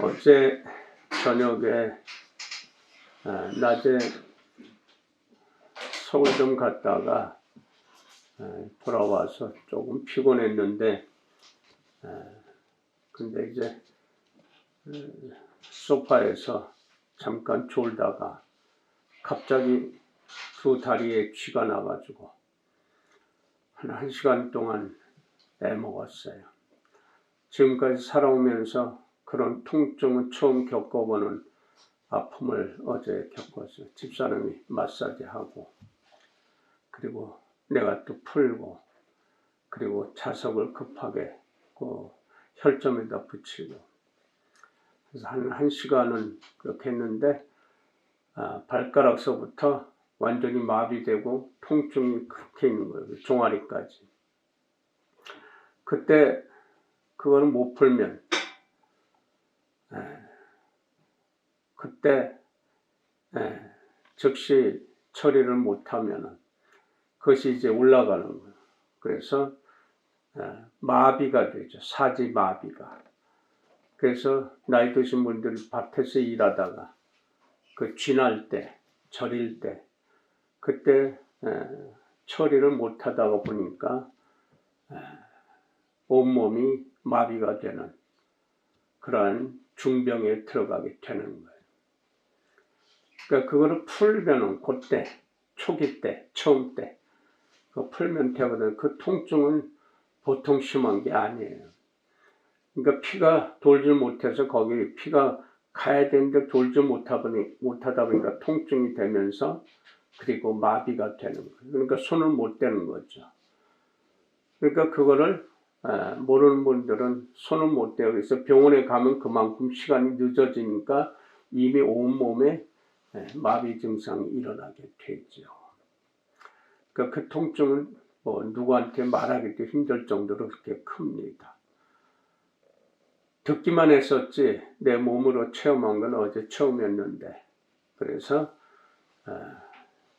어제 저녁에 낮에 서울 좀 갔다가 돌아와서 조금 피곤했는데 근데 이제 소파에서 잠깐 졸다가 갑자기 두 다리에 쥐가 나가지고 한 시간 동안 애먹었어요. 지금까지 살아오면서 그런 통증은 처음 겪어보는 아픔을 어제 겪었어요. 집사람이 마사지하고 그리고 내가 또 풀고 그리고 자석을 급하게 그 혈점에다 붙이고 그래서 한 시간은 그렇게 했는데 발가락서부터 완전히 마비되고 통증이 그렇게 있는 거예요. 종아리까지. 그때 그거는 못 풀면 그때 즉시 처리를 못하면 그것이 이제 올라가는 거예요. 그래서 마비가 되죠. 사지 마비가. 그래서 나이 드신 분들이 밭에서 일하다가 그 쥐날 때, 절일 때 그때 처리를 못하다가 보니까 온몸이 마비가 되는 그러한 중병에 들어가게 되는 거예요. 그러니까 그거를 풀면은 그때, 초기 때, 처음 때 그 풀면 되거든. 그 통증은 보통 심한 게 아니에요. 그러니까 피가 돌질 못해서 거기 피가 가야 되는데 돌질 못하다 보니까 통증이 되면서 그리고 마비가 되는 거예요. 그러니까 손을 못 대는 거죠. 그러니까 그거를 모르는 분들은 손을 못 대요. 그래서 병원에 가면 그만큼 시간이 늦어지니까 이미 온몸에 마비 증상이 일어나게 되죠. 그러니까 그 통증은 뭐 누구한테 말하기도 힘들 정도로 그렇게 큽니다. 듣기만 했었지 내 몸으로 체험한 건 어제 처음이었는데 그래서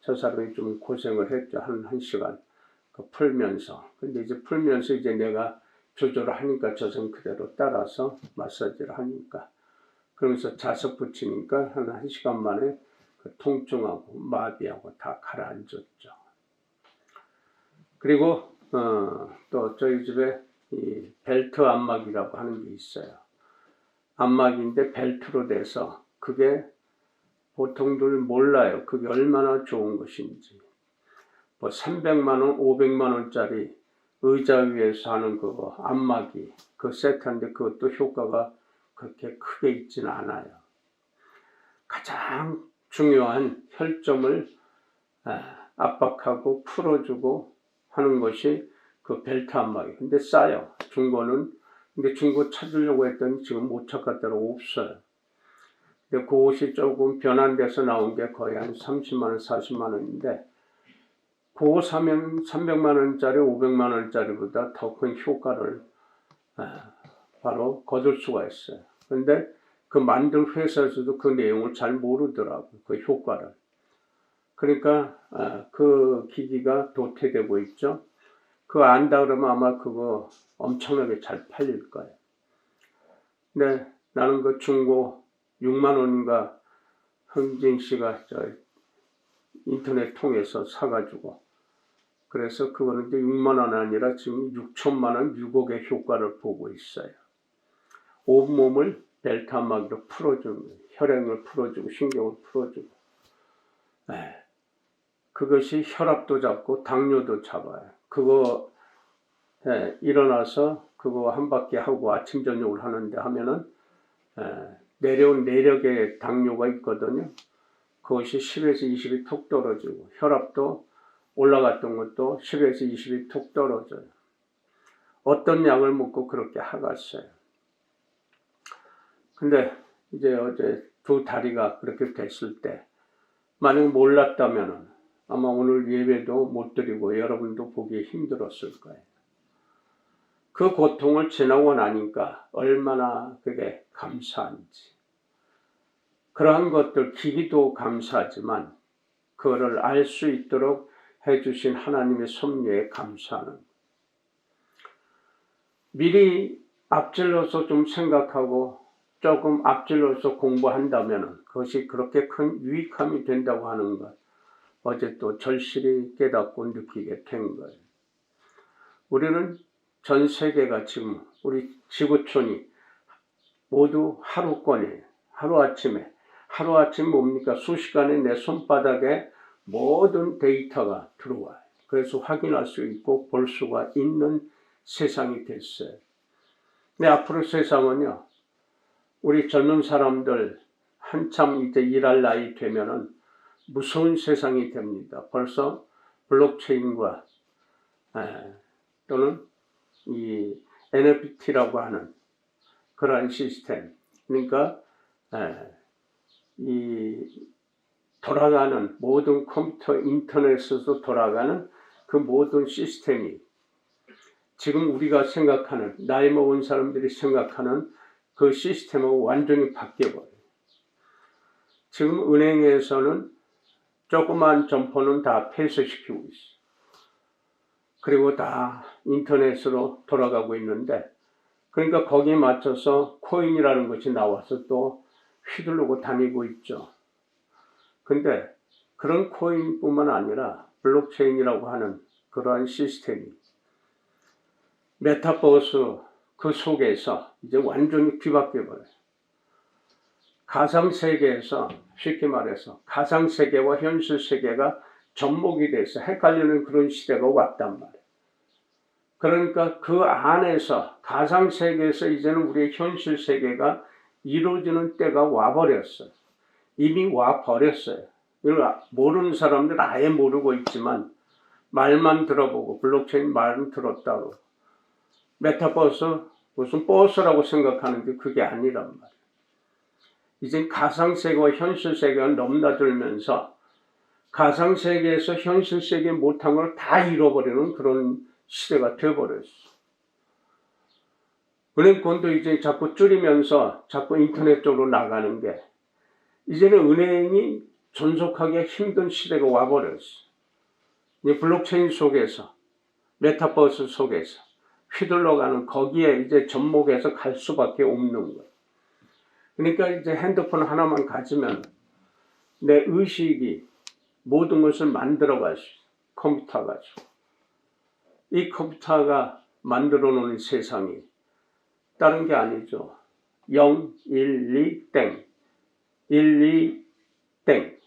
저 사람이 좀 고생을 했죠. 한 시간 풀면서. 근데 이제 풀면서 이제 내가 조절을 하니까 저 선 그대로 따라서 마사지를 하니까 그러면서 자석 붙이니까 한 시간 만에 그 통증하고 마비하고 다 가라앉았죠. 그리고 또 저희 집에 이 벨트 안마기라고 하는 게 있어요. 안마기인데 벨트로 돼서 그게 보통들 몰라요. 그게 얼마나 좋은 것인지. 뭐 300만 원, 500만 원짜리 의자 위에서 하는 그거 안마기 그 세트인데 그것도 효과가 그렇게 크게 있지는 않아요. 가장 중요한 혈점을 압박하고 풀어주고 하는 것이 그 벨트 안마기. 근데 싸요. 중고는. 근데 중고 찾으려고 했더니 지금 못 찾겠다고 없어요. 근데 그것이 조금 변환돼서 나온 게 거의 한 30만 원, 40만 원인데 그거 사면 300만 원짜리, 500만 원짜리보다 더 큰 효과를 바로 거둘 수가 있어요. 그런데 그 만든 회사에서도 그 내용을 잘 모르더라고요. 그 효과를. 그러니까 그 기기가 도태되고 있죠. 그거 안다 그러면 아마 그거 엄청나게 잘 팔릴 거예요. 근데 나는 그 중고 6만 원인가 흥진 씨가 저 인터넷 통해서 사가지고 그래서 그거는 이제 6만 원 아니라 지금 6천만 원, 6억의 효과를 보고 있어요. 온몸을 벨트 안마기로 풀어주는 거예요. 혈행을 풀어주고 신경을 풀어주고 그것이 혈압도 잡고 당뇨도 잡아요. 그거 일어나서 그거 한 바퀴 하고 아침 저녁을 하는데 하면은 내려온 내력의 당뇨가 있거든요. 그것이 10에서 20이 툭 떨어지고 혈압도 올라갔던 것도 10에서 20이 툭 떨어져요. 어떤 약을 먹고 그렇게 하갔어요. 근데 이제 어제 두 다리가 그렇게 됐을 때 만약 몰랐다면 아마 오늘 예배도 못 드리고 여러분도 보기 힘들었을 거예요. 그 고통을 지나고 나니까 얼마나 그게 감사한지. 그러한 것들 기기도 감사하지만 그거를 알 수 있도록 해주신 하나님의 섭리에 감사하는. 미리 앞질러서 좀 생각하고 조금 앞질러서 공부한다면 그것이 그렇게 큰 유익함이 된다고 하는 것, 어제 또 절실히 깨닫고 느끼게 된 거예요. 우리는 전 세계가 지금 우리 지구촌이 모두 하루권이에요. 하루아침 뭡니까? 순식간에 내 손바닥에 모든 데이터가 들어와요. 그래서 확인할 수 있고 볼 수가 있는 세상이 됐어요. 근데 앞으로 세상은요, 우리 젊은 사람들 한참 이제 일할 나이 되면은 무서운 세상이 됩니다. 벌써 블록체인과 또는 이 NFT라고 하는 그러한 시스템, 그러니까 이 돌아가는 모든 컴퓨터 인터넷에서 돌아가는 그 모든 시스템이 지금 우리가 생각하는, 나이 먹은 사람들이 생각하는 그 시스템은 완전히 바뀌어버려요. 지금 은행에서는 조그만 점포는 다 폐쇄시키고 있어요. 그리고 다 인터넷으로 돌아가고 있는데, 그러니까 거기에 맞춰서 코인이라는 것이 나와서 또 휘두르고 다니고 있죠. 근데 그런 코인뿐만 아니라 블록체인이라고 하는 그러한 시스템이 메타버스 그 속에서 이제 완전히 뒤바뀌어 버려요. 가상세계에서, 쉽게 말해서 가상세계와 현실세계가 접목이 돼서 헷갈리는 그런 시대가 왔단 말이에요. 그러니까 그 안에서, 가상세계에서 이제는 우리의 현실세계가 이루어지는 때가 와버렸어요. 이미 와버렸어요. 이걸 모르는 사람들 아예 모르고 있지만 말만 들어보고 블록체인 말은 들었다고 메타버스 무슨 버스라고 생각하는데 그게 아니란 말이에요. 이제 가상세계와 현실세계가 넘나들면서 가상세계에서 현실세계 못한 걸 다 잃어버리는 그런 시대가 되어버렸어. 은행권도 이제 자꾸 줄이면서 자꾸 인터넷 쪽으로 나가는 게, 이제는 은행이 존속하기 힘든 시대가 와버렸어. 이제 블록체인 속에서, 메타버스 속에서 휘둘러가는 거기에 이제 접목해서 갈 수밖에 없는 거예요. 그러니까 이제 핸드폰 하나만 가지면 내 의식이 모든 것을 만들어갈 수 있어요. 컴퓨터 가지고. 이 컴퓨터가 만들어 놓은 세상이 다른 게 아니죠. 0, 1, 2, 땡. 1, 2, 땡.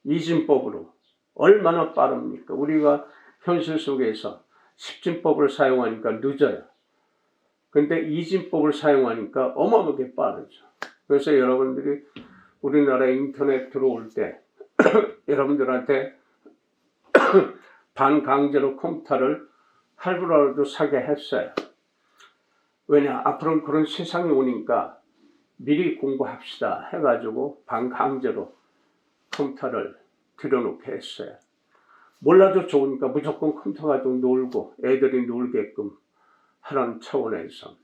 이진법으로. 얼마나 빠릅니까? 우리가 현실 속에서 10진법을 사용하니까 늦어요. 근데 이진법을 사용하니까 어마어마하게 빠르죠. 그래서 여러분들이 우리나라 인터넷 들어올 때 여러분들한테 반강제로 컴퓨터를 할부라도 사게 했어요. 왜냐? 앞으로는 그런 세상이 오니까 미리 공부합시다 해가지고 반강제로 컴퓨터를 들여놓게 했어요. 몰라도 좋으니까 무조건 컴퓨터 가지고 놀고 애들이 놀게끔 하라는 차원에서.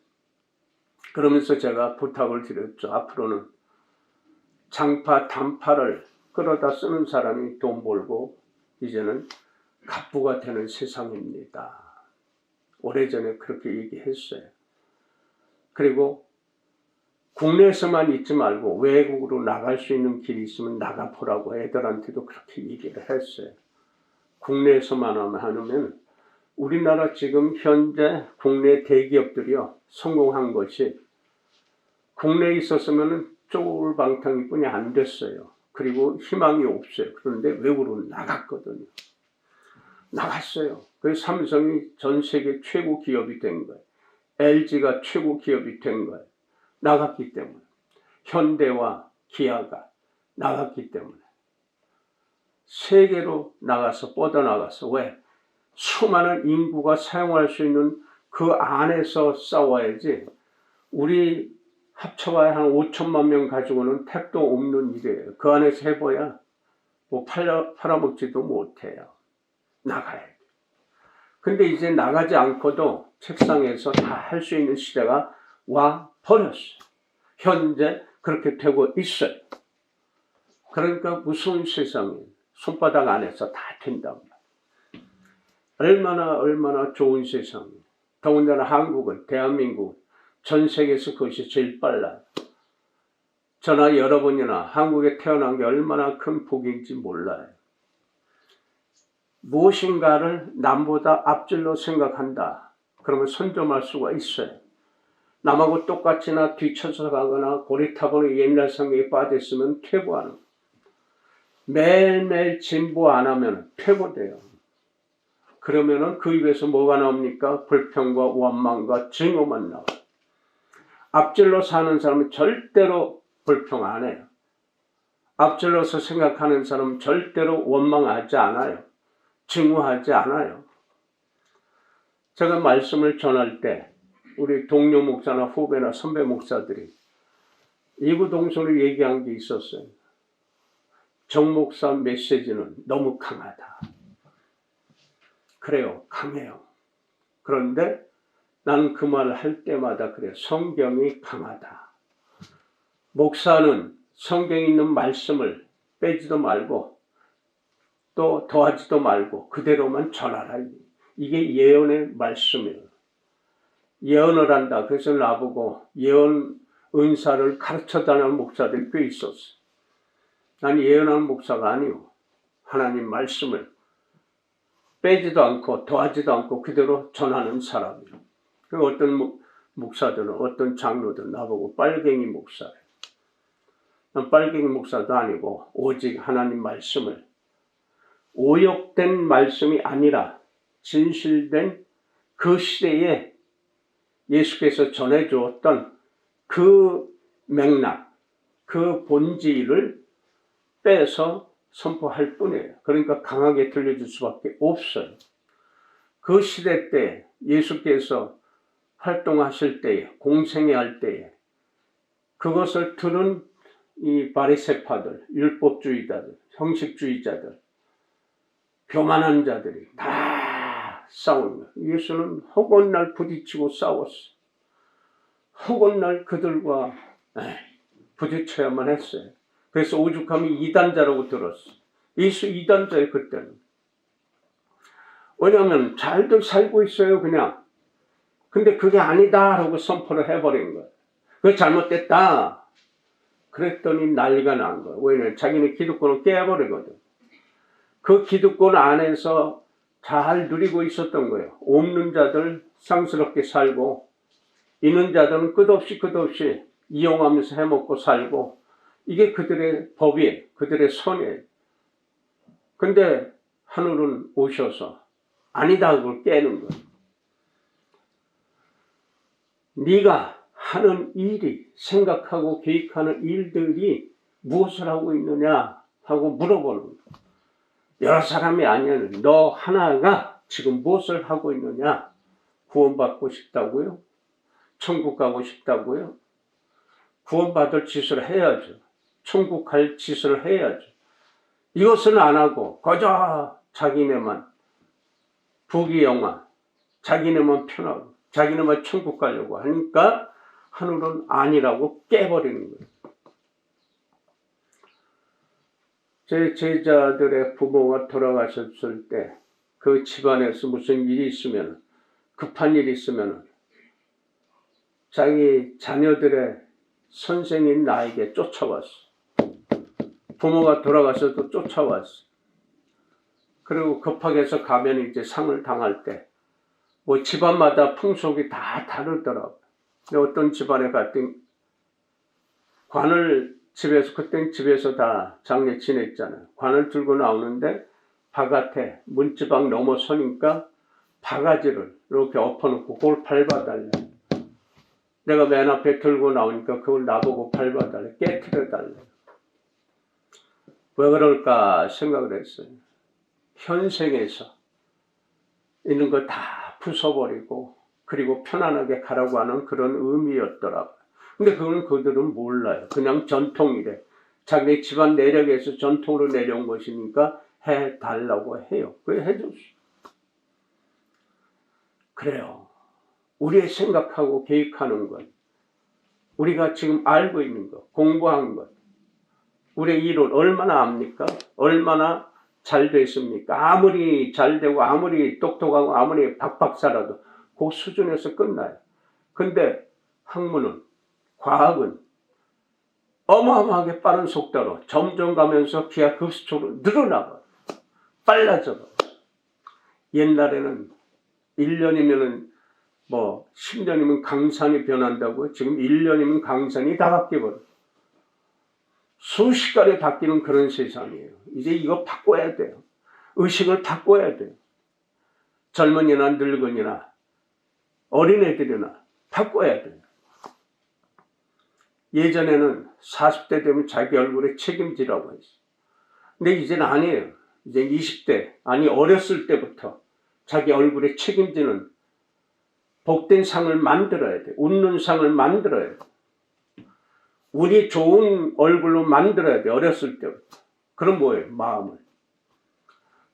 그러면서 제가 부탁을 드렸죠. 앞으로는 장파, 단파를 끌어다 쓰는 사람이 돈 벌고 이제는 갑부가 되는 세상입니다. 오래전에 그렇게 얘기했어요. 그리고 국내에서만 있지 말고 외국으로 나갈 수 있는 길이 있으면 나가보라고 애들한테도 그렇게 얘기를 했어요. 국내에서만 하면 우리나라 지금 현재 국내 대기업들이요 성공한 것이 국내에 있었으면 쫄방탕이 뿐이 안 됐어요. 그리고 희망이 없어요. 그런데 외국으로 나갔거든요. 나갔어요. 그래서 삼성이 전 세계 최고 기업이 된 거예요. LG가 최고 기업이 된 거예요. 나갔기 때문에. 현대와 기아가 나갔기 때문에. 세계로 나가서 뻗어나가서. 왜? 수많은 인구가 사용할 수 있는 그 안에서 싸워야지 우리 합쳐봐야 한 5천만 명 가지고는 택도 없는 일이에요. 그 안에서 해봐야 뭐 팔아먹지도 못해요. 나가야 돼. 근데 이제 나가지 않고도 책상에서 다 할 수 있는 시대가 와 버렸어요. 현재 그렇게 되고 있어요. 그러니까 무서운 세상이 손바닥 안에서 다 된단 말이에요. 얼마나 좋은 세상이에요. 더군다나 한국은, 대한민국은 전 세계에서 그것이 제일 빨라요. 저나 여러분이나 한국에 태어난 게 얼마나 큰 복인지 몰라요. 무엇인가를 남보다 앞질러 생각한다. 그러면 선점할 수가 있어요. 남하고 똑같이나 뒤쳐서 가거나 고리타분하게 옛날 성경에 빠져있으면 퇴보하는 거예요. 매일매일 진보 안 하면 퇴보돼요. 그러면은 그 입에서 뭐가 나옵니까? 불평과 원망과 증오만 나와요. 앞질러 사는 사람은 절대로 불평 안 해요. 앞질러서 생각하는 사람은 절대로 원망하지 않아요. 증오하지 않아요. 제가 말씀을 전할 때 우리 동료 목사나 후배나 선배 목사들이 이구동성으로 얘기한 게 있었어요. 정 목사 메시지는 너무 강하다. 그래요. 강해요. 그런데 나는 그 말을 할 때마다 그래요. 성경이 강하다. 목사는 성경에 있는 말씀을 빼지도 말고 또 더하지도 말고 그대로만 전하라. 이게 예언의 말씀이에요. 예언을 한다. 그래서 나보고 예언 은사를 가르쳐달라는 목사들이 꽤 있었어. 난 예언하는 목사가 아니오. 하나님 말씀을 빼지도 않고 더하지도 않고 그대로 전하는 사람이에요. 어떤 목사들은 어떤 장로들은 나보고 빨갱이 목사래요. 난 빨갱이 목사도 아니고 오직 하나님 말씀을 오역된 말씀이 아니라 진실된 그 시대에 예수께서 전해주었던 그 맥락, 그 본질을 빼서 선포할 뿐이에요. 그러니까 강하게 들려줄 수밖에 없어요. 그 시대 때 예수께서 활동하실 때에, 공생애 할 때에 그것을 들은 이 바리새파들, 율법주의자들, 형식주의자들, 교만한 자들이 다 싸우는 거예요. 예수는 허건날 부딪히고 싸웠어. 허건날 그들과 부딪혀야만 했어요. 그래서 오죽하면 이단자라고 들었어. 예수 이단자예요, 그때는. 왜냐하면 잘들 살고 있어요, 그냥. 근데 그게 아니다라고 선포를 해버린 거예요. 그거 잘못됐다. 그랬더니 난리가 난 거예요. 왜냐하면 자기는 기득권을 깨버리거든. 그 기득권 안에서 잘 누리고 있었던 거예요. 없는 자들 쌍스럽게 살고 있는 자들은 끝없이 이용하면서 해먹고 살고 이게 그들의 법이에요. 그들의 선이에요. 근데 하늘은 오셔서 아니다 그걸 깨는 거예요. 네가 하는 일이 생각하고 계획하는 일들이 무엇을 하고 있느냐 하고 물어보는 거예요. 여러 사람이 아니야. 너 하나가 지금 무엇을 하고 있느냐? 구원받고 싶다고요? 천국 가고 싶다고요? 구원받을 짓을 해야죠. 천국 갈 짓을 해야죠. 이것은 안 하고 거저 자기네만 부귀영화, 자기네만 편하고 자기네만 천국 가려고 하니까 하늘은 아니라고 깨버리는 거예요. 제 제자들의 부모가 돌아가셨을 때 그 집안에서 무슨 일이 있으면 급한 일이 있으면 자기 자녀들의 선생인 나에게 쫓아왔어. 부모가 돌아가서도 쫓아왔어. 그리고 급하게 해서 가면 이제 상을 당할 때 뭐 집안마다 풍속이 다 다르더라고요. 어떤 집안에 갔더니 관을 집에서 그땐 집에서 다 장례 지냈잖아요. 관을 들고 나오는데 바깥에 문지방 넘어서니까 바가지를 이렇게 엎어놓고 그걸 밟아달래. 내가 맨 앞에 들고 나오니까 그걸 나보고 밟아달래. 깨트려달래. 왜 그럴까 생각을 했어요. 현생에서 있는 거 다 부숴버리고 그리고 편안하게 가라고 하는 그런 의미였더라고요. 근데 그건 그들은 몰라요. 그냥 전통이래. 자기 집안 내력에서 전통으로 내려온 것이니까 해달라고 해요. 그래 해줬어. 그래요. 우리의 생각하고 계획하는 것, 우리가 지금 알고 있는 것, 공부한 것, 우리의 이론 얼마나 압니까? 얼마나 잘 됐습니까? 아무리 잘 되고 아무리 똑똑하고 아무리 박박사라도 그 수준에서 끝나요. 근데 학문은, 과학은 어마어마하게 빠른 속도로 점점 가면서 기하 급속도로 늘어나가. 빨라져. 옛날에는 1년이면은 10년이면 강산이 변한다고. 지금 1년이면 강산이 다 바뀌어버려. 순식간에 바뀌는 그런 세상이에요. 이제 이거 바꿔야 돼요. 의식을 바꿔야 돼요. 젊은이나 늙은이나 어린애들이나 바꿔야 돼요. 예전에는 40대 되면 자기 얼굴에 책임지라고 했어요. 근데 이제는 아니에요. 이제 20대, 어렸을 때부터 자기 얼굴에 책임지는 복된 상을 만들어야 돼. 웃는 상을 만들어야 돼. 운이 좋은 얼굴로 만들어야 돼. 어렸을 때부터. 그럼 뭐예요? 마음을.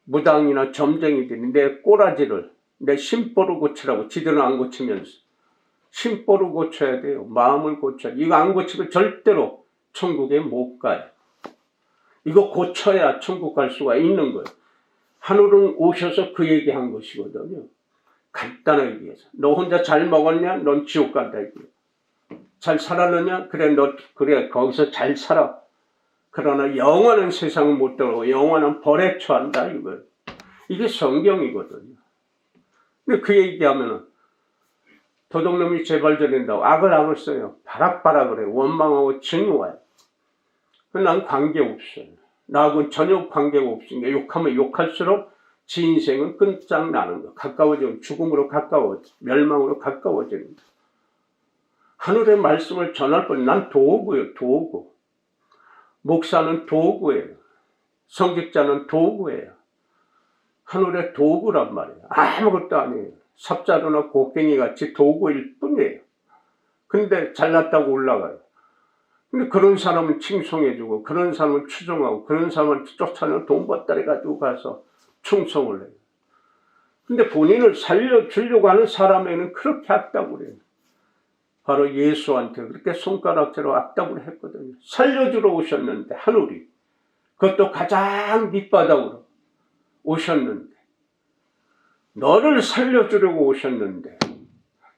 무당이나 점쟁이들이 내 꼬라지를, 내 심보를 고치라고 지들은 안 고치면서 심보를 고쳐야 돼요. 마음을 고쳐야 돼요. 이거 안 고치면 절대로 천국에 못 가요. 이거 고쳐야 천국 갈 수가 있는 거예요. 하늘은 오셔서 그 얘기한 것이거든요. 간단하게 얘기해서. 너 혼자 잘 먹었냐? 넌 지옥 간다. 잘 살았느냐? 그래 거기서 잘 살아. 그러나 영원한 세상은 못 들어오고 영원한 벌에 처한다. 이게 성경이거든요. 근데 그 얘기하면은 도둑놈이 재발견된다고 악을 써요. 바락바락을 해요. 원망하고 증오해요. 난 관계없어요. 나하고는 전혀 관계가 없으니까 욕하면 욕할수록 지 인생은 끝장나는 거. 가까워지면 죽음으로 가까워져. 멸망으로 가까워지는 거. 하늘의 말씀을 전할 뿐 난 도구예요. 도구. 목사는 도구예요. 성직자는 도구예요. 하늘의 도구란 말이에요. 아무것도 아니에요. 삽자루나 곡괭이 같이 도구일 뿐이에요. 근데 잘났다고 올라가요. 근데 그런 사람은 칭송해주고 그런 사람은 추종하고 그런 사람은 쫓아내고 돈 받다리 가지고 가서 충성을 해요. 근데 본인을 살려주려고 하는 사람에는 그렇게 악다고 그래요. 바로 예수한테 그렇게 손가락질로 악다고 했거든요. 살려주러 오셨는데 하늘이 그것도 가장 밑바닥으로 오셨는데 너를 살려주려고 오셨는데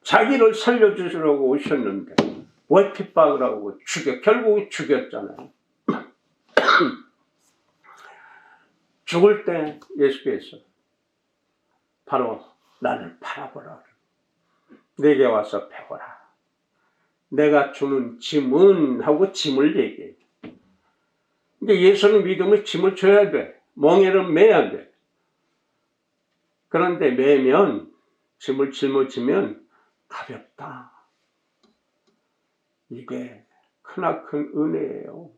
자기를 살려주려고 오셨는데 왜 핍박을 하고 결국 죽였잖아요. 죽을 때 예수께서 바로 나를 팔아보라. 내게 와서 배워라. 내가 주는 짐은 하고 짐을 얘기해. 근데 예수는 믿으면 짐을 줘야 돼. 멍에는 매야 돼. 그런데 매면 짐을 짊어지면 가볍다. 이게 크나큰 은혜예요.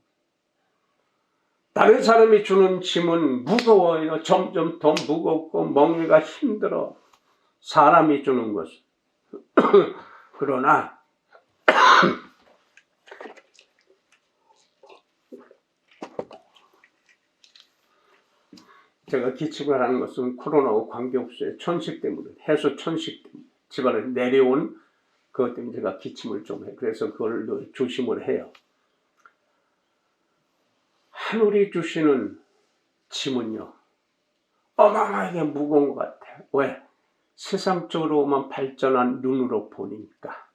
다른 사람이 주는 짐은 무거워요. 점점 더 무겁고 멍에가 힘들어. 사람이 주는 것은. 그러나 제가 기침을 하는 것은 코로나하고 관계없어요. 천식 때문에. 해수 천식 때문에. 집안에 내려온 그것 때문에 제가 기침을 좀 해요. 그래서 그걸 조심을 해요. 하늘이 주시는 짐은요. 어마어마하게 무거운 것 같아요. 왜? 세상적으로만 발전한 눈으로 보니까.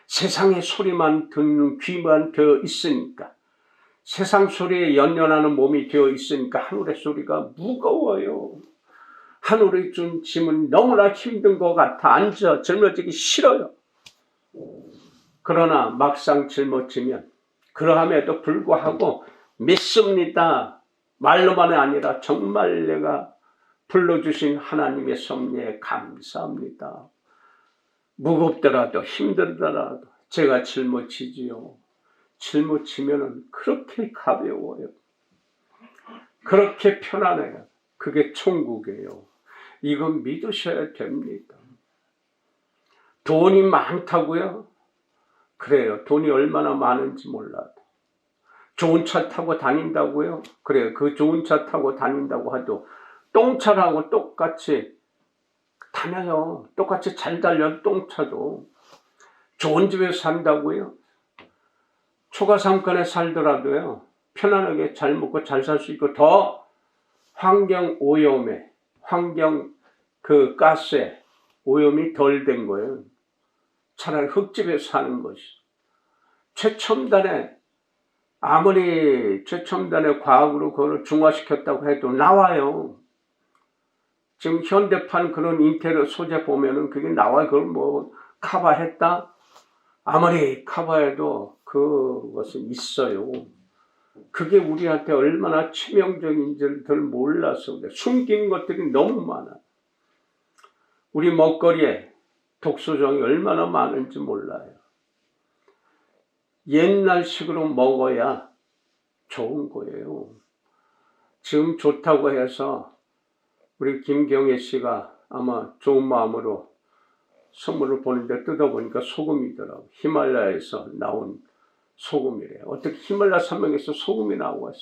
세상의 소리만 듣는 귀만 되어 있으니까. 세상 소리에 연연하는 몸이 되어 있으니까 하늘의 소리가 무거워요. 하늘이 준 짐은 너무나 힘든 것 같아. 앉아 짊어지기 싫어요. 그러나 막상 짊어지면 그러함에도 불구하고 믿습니다. 말로만이 아니라 정말 내가 불러주신 하나님의 섭리에 감사합니다. 무겁더라도 힘들더라도 제가 짊어지지요. 짊어지면 그렇게 가벼워요. 그렇게 편안해요. 그게 천국이에요. 이건 믿으셔야 됩니다. 돈이 많다고요? 그래요. 돈이 얼마나 많은지 몰라도. 좋은 차 타고 다닌다고요? 그래요. 그 좋은 차 타고 다닌다고 해도 똥차라고 똑같이 다녀요. 똑같이 잘 달려 똥차도. 좋은 집에서 산다고요? 초가상권에 살더라도요. 편안하게 잘 먹고 잘 살 수 있고 더 환경 오염에 환경 가스에 오염이 덜 된 거예요. 차라리 흙집에 사는 것이 최첨단의 아무리 최첨단의 과학으로 그걸 중화시켰다고 해도 나와요. 지금 현대판 그런 인테리어 소재 보면은 그게 나와요. 그걸 뭐 커버했다? 아무리 커버해도 그것은 있어요. 그게 우리한테 얼마나 치명적인지를 덜 몰라서 그래. 숨긴 것들이 너무 많아. 우리 먹거리에 독소종이 얼마나 많은지 몰라요. 옛날식으로 먹어야 좋은 거예요. 지금 좋다고 해서 우리 김경애 씨가 아마 좋은 마음으로 선물을 보는데 뜯어보니까 소금이더라고. 히말라야에서 나온 소금이래요. 어떻게 히말라야 산맥에서 소금이 나왔어.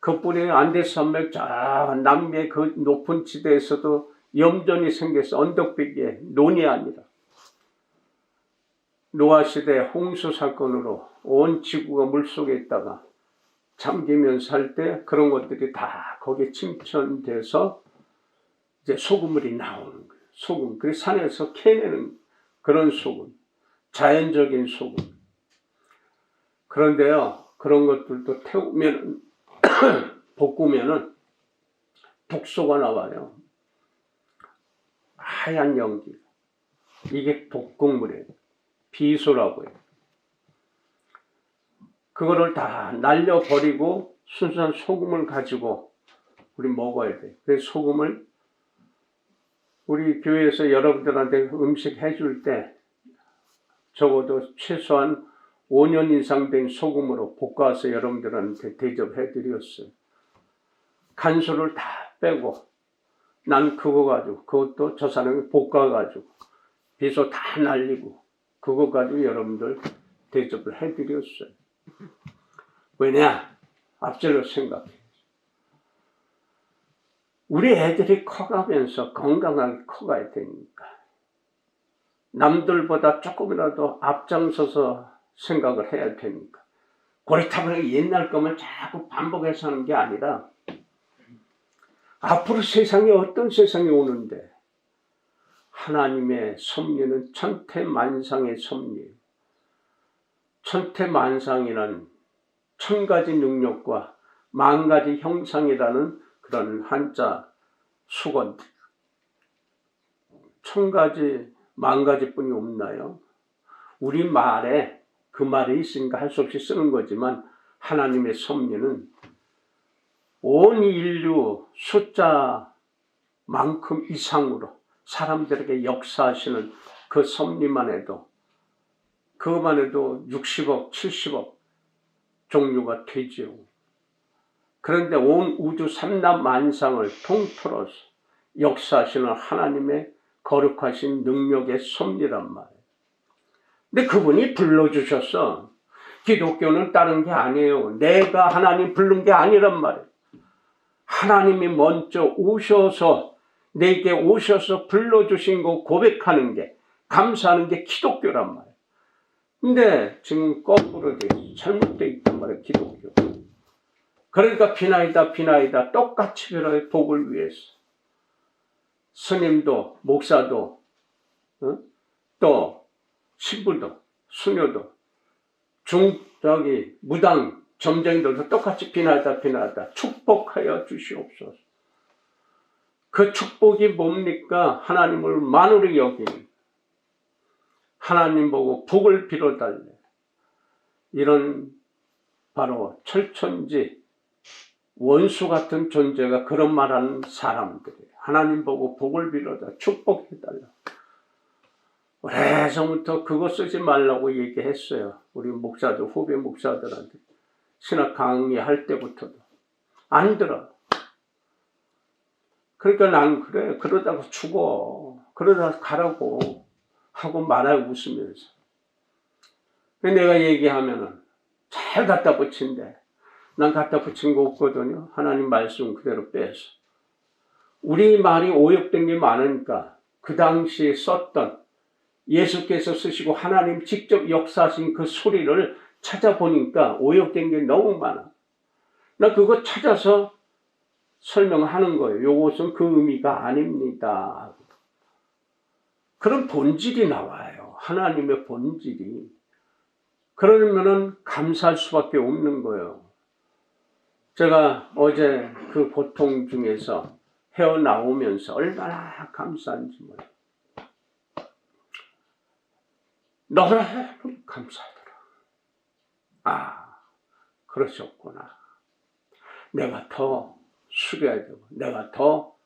그뿐에 안데스 산맥 저 남미의 그 높은 지대에서도 염전이 생겨서 언덕배기에 논이 아니라 노아 시대 홍수 사건으로 온 지구가 물속에 있다가 잠기면서 할 때 그런 것들이 다 거기에 침천돼서 이제 소금물이 나오는 거예요. 소금. 그래서 산에서 캐내는 그런 소금. 자연적인 소금. 그런데요, 그런 것들도 태우면, 볶으면은 독소가 나와요. 하얀 연기. 이게 독극물이에요. 비소라고 해요. 그거를 다 날려버리고 순수한 소금을 가지고 우리 먹어야 돼요. 그래서 소금을 우리 교회에서 여러분들한테 음식 해줄 때 적어도 최소한 5년 이상 된 소금으로 볶아서 여러분들한테 대접해 드렸어요. 간수를 다 빼고 난 그거 가지고 그것도 저 사람이 볶아가지고 비소 다 날리고 그거 가지고 여러분들 대접을 해 드렸어요. 왜냐? 앞절로 생각해. 우리 애들이 커가면서 건강하게 커가야 되니까 남들보다 조금이라도 앞장서서 생각을 해야 되니까 고리타분하게 옛날 거면 자꾸 반복해서 하는 게 아니라 앞으로 세상에 어떤 세상이 오는데 하나님의 섭리는 천태만상의 섭리. 천태만상이란 천가지 능력과 만가지 형상이라는 그런 한자 수건. 천가지 만가지뿐이 없나요? 우리 말에 그 말이 있으니까 할 수 없이 쓰는 거지만 하나님의 섭리는 온 인류 숫자만큼 이상으로 사람들에게 역사하시는 그 섭리만 해도 그것만 해도 60억, 70억 종류가 되지요. 그런데 온 우주 삼라만상을 통틀어서 역사하시는 하나님의 거룩하신 능력의 섭리란 말이에요. 근데 그분이 불러주셨어. 기독교는 다른 게 아니에요. 내가 하나님 부른 게 아니란 말이에요. 하나님이 먼저 오셔서 내게 오셔서 불러주신 거 고백하는 게 감사하는 게 기독교란 말이에요. 근데 지금 거꾸로 돼 있어. 잘못되어 있단 말이에요. 기독교. 그러니까 비나이다 똑같이 빌어요. 복을 위해서. 스님도 목사도 또 신부도 수녀도 무당 점쟁이들도 똑같이 비나이다 축복하여 주시옵소서. 그 축복이 뭡니까? 하나님을 만으로 여기는 하나님 보고 복을 빌어달래. 이런 바로 철천지 원수 같은 존재가 그런 말하는 사람들이에요. 하나님 보고 복을 빌어달라. 축복해달라. 오래전부터 그거 쓰지 말라고 얘기했어요. 우리 목사들, 후배 목사들한테. 신학 강의할 때부터도. 안 들어. 그러니까 난 그래. 그러다가 죽어. 그러다가 가라고 하고 말아요. 웃으면서. 내가 얘기하면은 잘 갖다 붙인대. 난 갖다 붙인 거 없거든요. 하나님 말씀 그대로 빼서. 우리 말이 오역된 게 많으니까 그 당시에 썼던 예수께서 쓰시고 하나님 직접 역사하신 그 소리를 찾아보니까 오역된 게 너무 많아. 나 그거 찾아서 설명하는 거예요. 요것은 그 의미가 아닙니다. 그런 본질이 나와요. 하나님의 본질이. 그러면은 감사할 수밖에 없는 거예요. 제가 어제 그 고통 중에서 헤어나오면서 얼마나 감사한지 몰라요. 너무 감사하더라. 아, 그러셨구나. 내가 더 숙여야 되고, 내가 더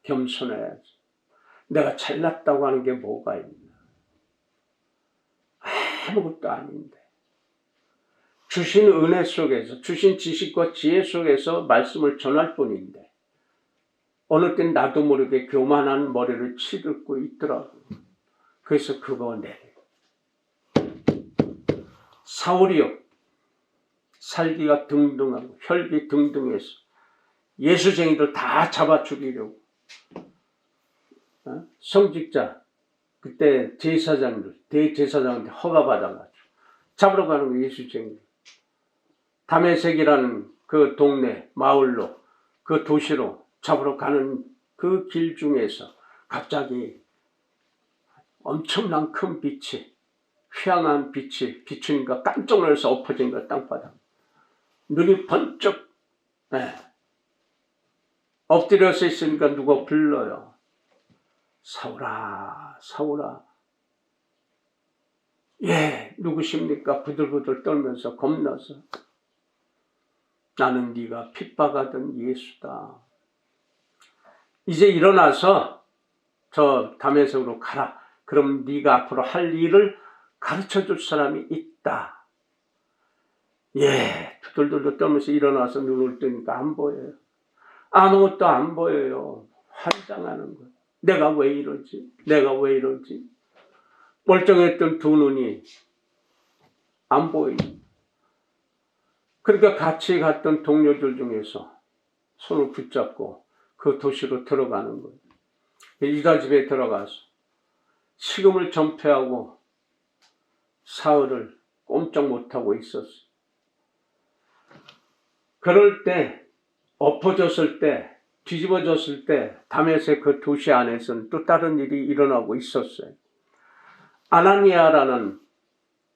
겸손해야지. 내가 잘났다고 하는 게 뭐가 있나. 아무것도 아닌데. 주신 은혜 속에서, 주신 지식과 지혜 속에서 말씀을 전할 뿐인데, 어느 땐 나도 모르게 교만한 머리를 치듣고 있더라고요. 그래서 그거 내려. 사울이요. 살기가 등등하고 혈기 등등해서 예수쟁이들 다 잡아 죽이려고. 성직자, 그때 제사장들, 대제사장한테 허가받아가지고 잡으러 가는 거 예수쟁이들. 다메섹이라는 그 동네, 마을로, 그 도시로 잡으러 가는 그 길 중에서 갑자기 엄청난 큰 빛이, 휘황한 빛이 비추니까 깜짝 놀라서 엎어진 거야, 땅바닥. 눈이 번쩍, 엎드려서 있으니까 누가 불러요. 사울아, 사울아. 예, 누구십니까? 부들부들 떨면서 겁나서. 나는 네가 핍박하던 예수다. 이제 일어나서 저 다메섹으로 가라. 그럼 네가 앞으로 할 일을 가르쳐줄 사람이 있다. 예, 두들두들 떨면서 일어나서 눈을 뜨니까 안 보여요. 아무것도 안 보여요. 환장하는 거예요. 내가 왜 이러지? 내가 왜 이러지? 멀쩡했던 두 눈이 안 보이니. 그러니까 같이 갔던 동료들 중에서 손을 붙잡고 그 도시로 들어가는 거예요. 유다 집에 들어가서 식음을 전폐하고 사흘을 꼼짝 못하고 있었어요. 그럴 때, 엎어졌을 때, 뒤집어졌을 때 다메섹 그 도시 안에서는 또 다른 일이 일어나고 있었어요. 아나니아라는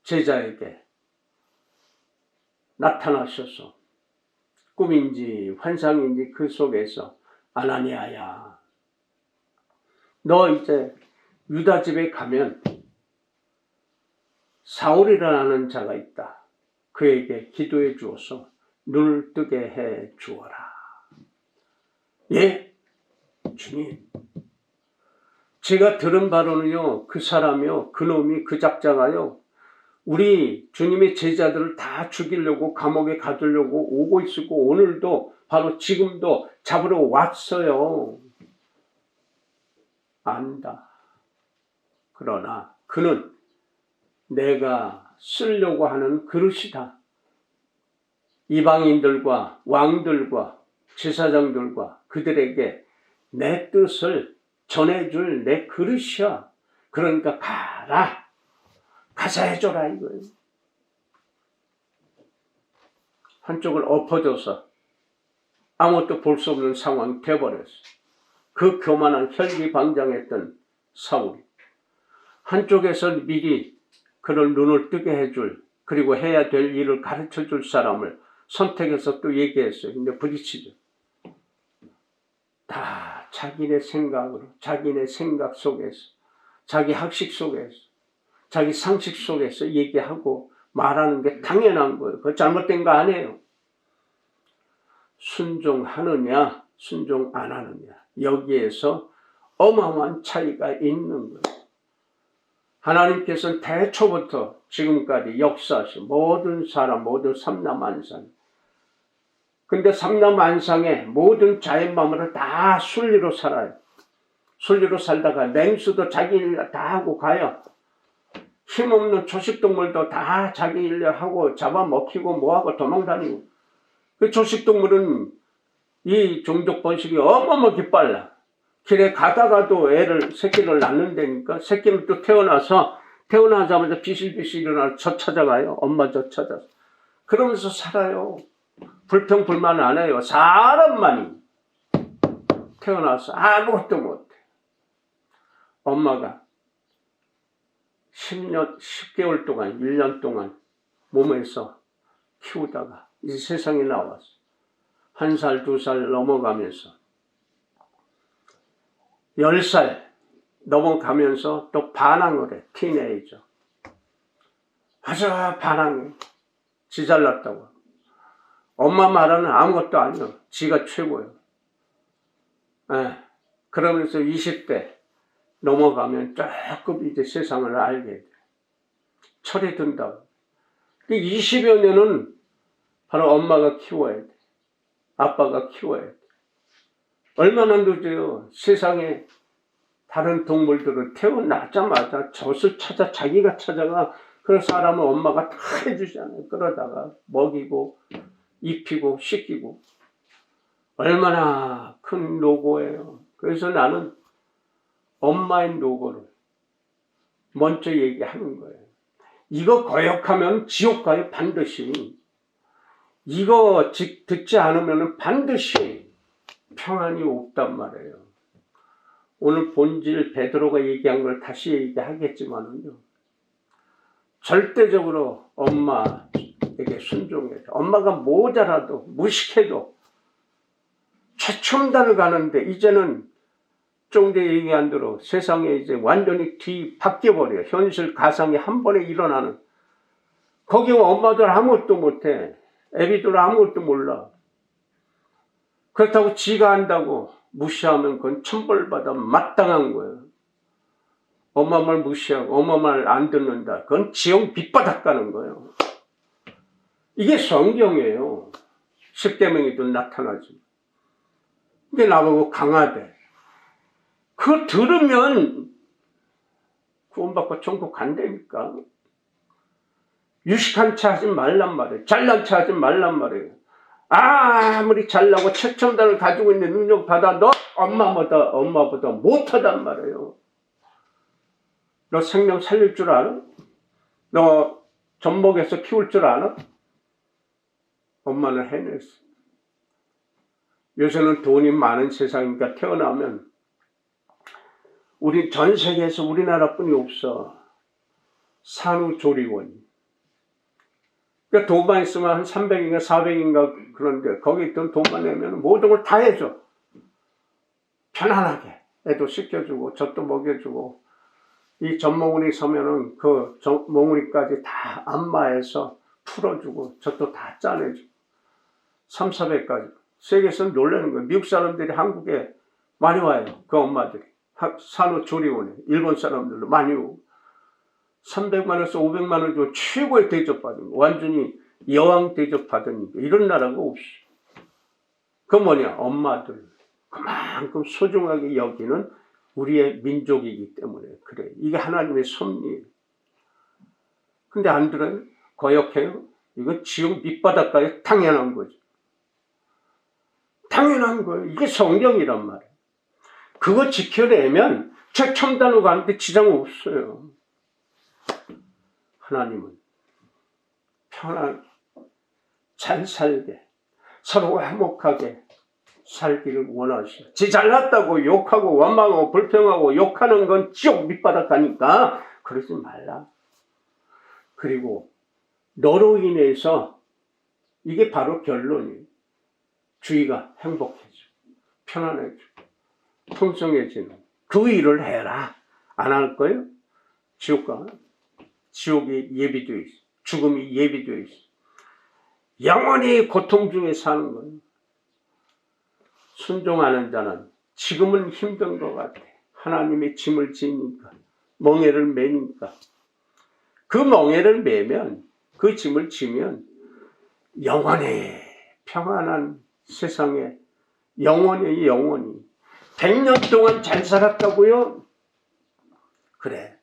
제자에게 나타나셔서 꿈인지 환상인지 그 속에서 아나니아야, 너 이제 유다 집에 가면 사울이라는 자가 있다. 그에게 기도해 주어서 눈을 뜨게 해 주어라. 예, 주님. 제가 들은 바로는요, 그 사람이요, 그 놈이, 그 작자가요, 우리 주님의 제자들을 다 죽이려고 감옥에 가두려고 오고 있었고, 오늘도 바로 지금도 잡으러 왔어요. 안다. 그러나 그는 내가 쓰려고 하는 그릇이다. 이방인들과 왕들과 제사장들과 그들에게 내 뜻을 전해줄 내 그릇이야. 그러니까 가라. 가서 해줘라 이거예요. 한쪽을 엎어져서 아무것도 볼 수 없는 상황이 돼버렸어. 그 교만한 혈기방장했던 사울이 한쪽에서 미리 그를 눈을 뜨게 해줄, 그리고 해야 될 일을 가르쳐줄 사람을 선택해서 또 얘기했어요. 근데 부딪히죠. 다 자기네 생각으로, 자기네 생각 속에서, 자기 학식 속에서, 자기 상식 속에서 얘기하고 말하는 게 당연한 거예요. 그거 잘못된 거 아니에요. 순종하느냐, 순종 안 하느냐, 여기에서 어마어마한 차이가 있는 거예요. 하나님께서는 대초부터 지금까지 역사하신 모든 사람, 모든 삼라만상. 근데 삼라만상의 모든 자연 마음으로 다 순리로 살아요. 순리로 살다가 맹수도 자기 일 다 하고 가요. 힘없는 초식동물도 다 자기 일 하고 잡아먹히고 뭐하고 도망다니고. 그 초식동물은 이 종족 번식이 어마어마하게 빨라. 길에 가다가도 새끼를 낳는다니까. 새끼는 또 태어나자마자 비실비실 일어나서 저 찾아가요. 엄마 저 찾아서. 그러면서 살아요. 불평불만 안 해요. 사람만이 태어나서 아무것도 못해. 엄마가 10년, 10개월 동안, 1년 동안 몸에서 키우다가 이 세상에 나왔어. 1살, 2살 넘어가면서 10살 넘어가면서 또 반항을 해. 티네이저. 아주 반항해. 지 잘났다고. 엄마 말은 아무것도 아니야. 지가 최고야. 그러면서 20대 넘어가면 조금 이제 세상을 알게 돼. 철이 든다고. 20여 년은 바로 엄마가 키워야 돼. 아빠가 키워야 돼. 얼마나 늦어요. 세상에 다른 동물들은 태어나자마자 젖을 찾아 자기가 찾아가. 그런 사람은 엄마가 다 해주잖아요. 그러다가 먹이고 입히고 씻기고. 얼마나 큰 노고예요. 그래서 나는 엄마의 노고를 먼저 얘기하는 거예요. 이거 거역하면 지옥 가요. 반드시. 이거 듣지 않으면 반드시 평안이 없단 말이에요. 오늘 본질 베드로가 얘기한 걸 다시 얘기하겠지만은요. 절대적으로 엄마에게 순종해야 돼. 엄마가 모자라도 무식해도 최첨단을 가는데 이제는 좀 전에 얘기한 대로 세상에 이제 완전히 바뀌어버려요. 현실 가상이 한 번에 일어나는. 거기 엄마들 아무것도 못해. 애비들 아무것도 몰라. 그렇다고 지가 안다고 무시하면 그건 천벌받아 마땅한 거예요. 엄마 말 무시하고 엄마 말 안 듣는다. 그건 지옥 밑바닥 가는 거예요. 이게 성경이에요. 십계명에도 나타나지. 근데 나보고 강하대. 그거 들으면 구원받고 천국 간다니까. 유식한 체 하지 말란 말이에요. 잘난 체 하지 말란 말이에요. 아무리 잘나고 최첨단을 가지고 있는 능력 받아 너 엄마보다 못하단 말이에요. 너 생명 살릴 줄 알아? 너 젖먹여서 키울 줄 알아? 엄마는 해냈어. 요새는 돈이 많은 세상이니까 태어나면 우리 전 세계에서 우리나라뿐이 없어. 산후조리원. 그러니까 돈만 있으면 한 300인가 400인가 그런데 거기 있던 돈만 내면 모든 걸 다 해줘. 편안하게. 애도 씻겨주고 젖도 먹여주고 이 젖먹으니 서면은 그 젖먹으니까지 다 안마해서 풀어주고 젖도 다 짜내주고 3, 400까지. 세계에서 놀라는 거예요. 미국 사람들이 한국에 많이 와요. 그 엄마들이. 산후조리원에. 일본 사람들도 많이 오고. 300만 원에서 500만 원 주고 최고의 대접받은 거. 완전히 여왕 대접받은 거. 이런 나라가 없어. 그 뭐냐? 엄마들. 그만큼 소중하게 여기는 우리의 민족이기 때문에 그래. 이게 하나님의 섭리예요. 근데 안 들어요? 거역해요? 이건 지옥 밑바닥 가요? 당연한 거죠. 당연한 거예요. 이게 성경이란 말이에요. 그거 지켜내면 최첨단으로 가는데 지장 없어요. 하나님은 편하게 잘 살게 서로 화목하게 살기를 원하시오. 지 잘났다고 욕하고 원망하고 불평하고 욕하는 건 지옥 밑바닥 가니까 그러지 말라. 그리고 너로 인해서 이게 바로 결론이에요. 주위가 행복해져, 편안해져, 풍성해지는 그 일을 해라. 안 할 거예요? 지옥이 예비되어 있어. 죽음이 예비되어 있어. 영원히 고통 중에 사는 거예요. 순종하는 자는 지금은 힘든 것 같아. 하나님의 짐을 지니까 멍에를 매니까 그 멍에를 매면 그 짐을 지면 영원히 평안한 세상에 영원히 100년 동안 잘 살았다고요? 그래.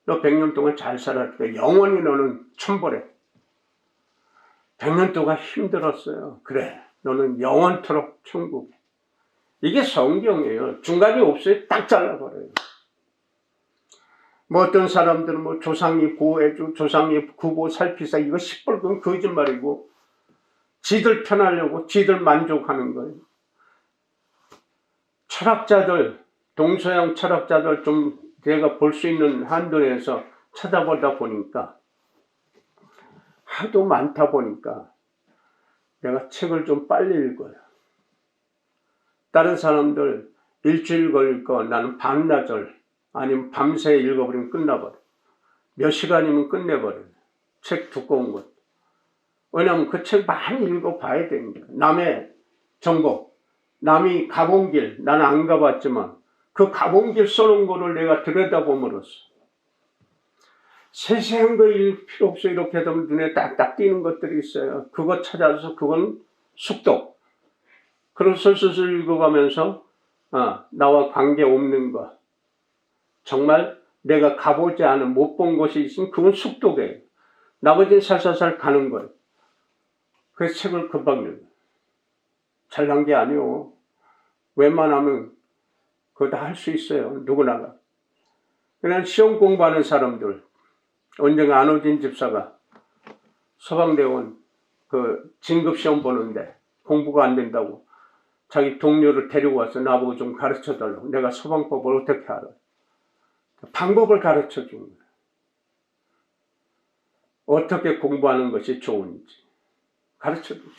너 100년 동안 잘 살았으니까 영원히 너는 천벌해. 100년 동안 힘들었어요. 그래. 너는 영원토록 천국에. 이게 성경이에요. 중간이 없어요. 딱 잘라버려요. 뭐 어떤 사람들은 뭐 조상이 보호해주고 조상이 구보 살피사 이거 시뻘건 거짓말이고 지들 편하려고 지들 만족하는 거예요. 철학자들 동서양 철학자들 좀 제가 볼 수 있는 한도 내에서 찾아보다 보니까 하도 많다 보니까 내가 책을 좀 빨리 읽어요. 다른 사람들 일주일 걸릴 거 나는 반나절 아니면 밤새 읽어버리면 끝나버려. 몇 시간이면 끝내버려요. 책 두꺼운 것. 왜냐하면 그 책 많이 읽어봐야 되니까. 남의 정보, 남이 가본 길, 나는 안 가봤지만 그 가본 길 써놓은 거를 내가 들여다봄으로써 세세한 거 읽을 필요 없어. 이렇게 되면 눈에 딱딱 띄는 것들이 있어요. 그거 찾아서 그건 숙독. 그걸 슬슬 읽어가면서 나와 관계없는 거, 정말 내가 가보지 않은 못 본 곳이 있으면 그건 숙독이에요. 나머지는 살살살 가는 거예요. 그래서 책을 금방 읽어요. 잘난 게 아니오. 웬만하면 그거 다 할 수 있어요. 누구나가. 그냥 시험 공부하는 사람들, 언젠가 안호진 집사가 서방대원 그 진급시험 보는데 공부가 안 된다고 자기 동료를 데리고 와서 나보고 좀 가르쳐 달라고. 내가 서방법을 어떻게 알아? 방법을 가르쳐 준 거예요. 어떻게 공부하는 것이 좋은지 가르쳐 준 거예요.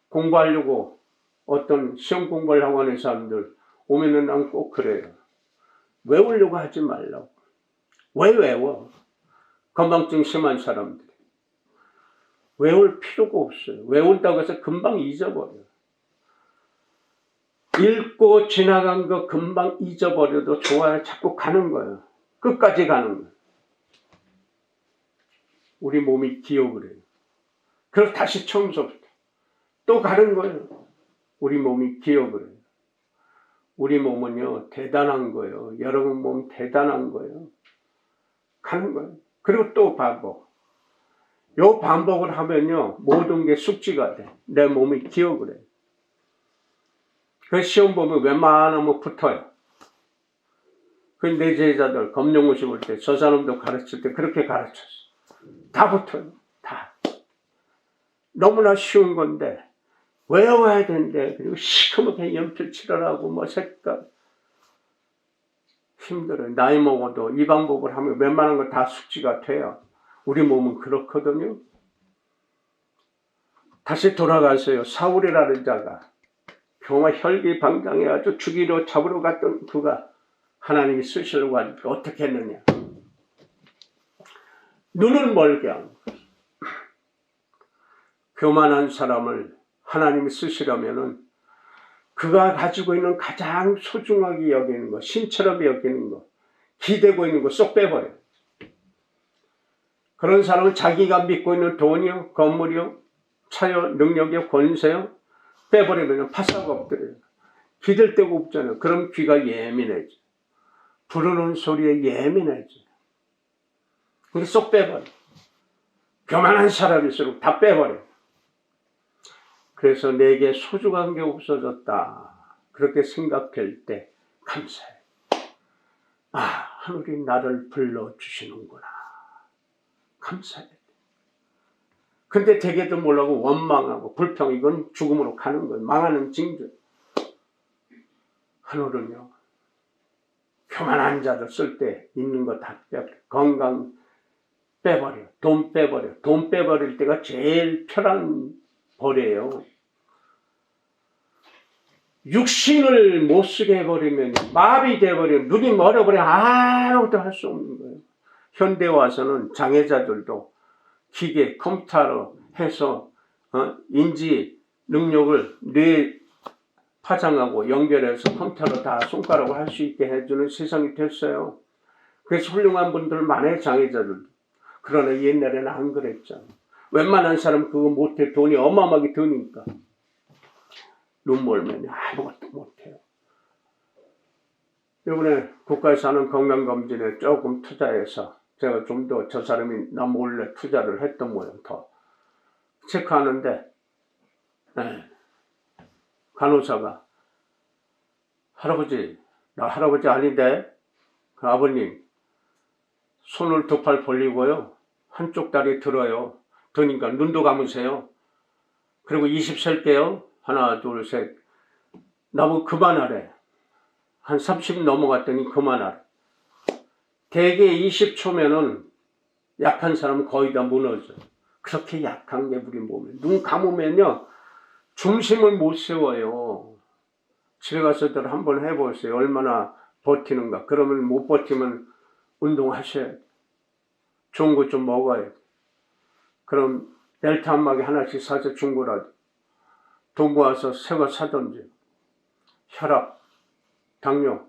공부하려고 어떤 시험 공부를 하고 하는 사람들 오면은 난 꼭 그래요. 외우려고 하지 말라고. 왜 외워? 건망증 심한 사람들이. 외울 필요가 없어요. 외운다고 해서 금방 잊어버려요. 읽고 지나간 거 금방 잊어버려도 좋아요. 자꾸 가는 거예요. 끝까지 가는 거예요. 우리 몸이 기억을 해요. 그래서 다시 처음부터 또 가는 거예요. 우리 몸이 기억을 해요. 우리 몸은요 대단한 거예요. 여러분 몸 대단한 거예요. 가는 거예요. 그리고 또 반복. 요 반복을 하면요 모든 게 숙지가 돼. 내 몸이 기억을 해요. 그 시험 보면 웬만하면 붙어요. 그 내 제자들 검정고시 볼 때 저 사람도 가르칠 때 그렇게 가르쳤어. 다 붙어요. 다. 너무나 쉬운 건데 외워야 되는데 그리고 시커멓게 연필 칠하라고 뭐 색깔 힘들어요. 나이 먹어도 이 방법을 하면 웬만한 거 다 숙지가 돼요. 우리 몸은 그렇거든요. 다시 돌아가서요. 사울이라는 자가 정말 혈기방장해 아주 죽이러 잡으러 갔던 그가 하나님이 쓰시려고 하니까 어떻게 했느냐. 눈을 멀게 한 거예요. 교만한 사람을 하나님이 쓰시려면은 그가 가지고 있는 가장 소중하게 여기는 거, 신처럼 여기는 거, 기대고 있는 거 쏙 빼버려요. 그런 사람은 자기가 믿고 있는 돈이요, 건물이요, 차요, 능력이요, 권세요 빼버리면 파사가 엎드려요. 기댈 데가 없잖아요. 그럼 귀가 예민해져. 부르는 소리에 예민해져. 근데 쏙 빼버려. 교만한 사람일수록 다 빼버려. 그래서 내게 소중한 게 없어졌다. 그렇게 생각될 때 감사해. 하늘이 나를 불러주시는구나. 감사해. 근데 되게도 몰라고 원망하고 불평, 이건 죽음으로 가는 거예요. 망하는 징조. 하늘은요, 교만한 자들 쓸 때 있는 거 다 빼버려. 건강 빼버려. 돈 빼버려. 돈 빼버릴 때가 제일 편한 벌이에요. 육신을 못 쓰게 해버리면, 마비돼버리면, 눈이 멀어버리면 아무것도 할 수 없는 거예요. 현대 와서는 장애자들도 기계, 컴퓨터로 해서 인지 능력을 뇌 파장하고 연결해서 컴퓨터로 다 손가락으로 할 수 있게 해주는 세상이 됐어요. 그래서 훌륭한 분들 많아요, 장애자들. 그러나 옛날에는 안 그랬잖아. 웬만한 사람 그거 못해. 돈이 어마어마하게 드니까. 눈 멀면 아무것도 못해요. 이번에 국가에서 하는 건강검진에 조금 투자해서 제가 좀 더 저 사람이 나 몰래 투자를 했던 모양 더 체크하는데 간호사가 할아버지, 나 할아버지 아닌데 그 아버님 손을 두 팔 벌리고요 한쪽 다리 들어요. 드니까 눈도 감으세요. 그리고 20셀게요. 하나 둘 셋. 나보고 그만하래. 한 30 넘어갔더니 그만하래. 대개 20초면은 약한 사람은 거의 다 무너져요. 그렇게 약한 게 우리 몸에. 눈 감으면요, 중심을 못 세워요. 집에 가서들 한번 해보세요. 얼마나 버티는가. 그러면 못 버티면 운동하셔야 돼요. 좋은 거 좀 먹어야 돼요. 그럼 벨트 한 마개 하나씩 사서 중고라도 돈 모아서 새 거 사든지. 혈압, 당뇨,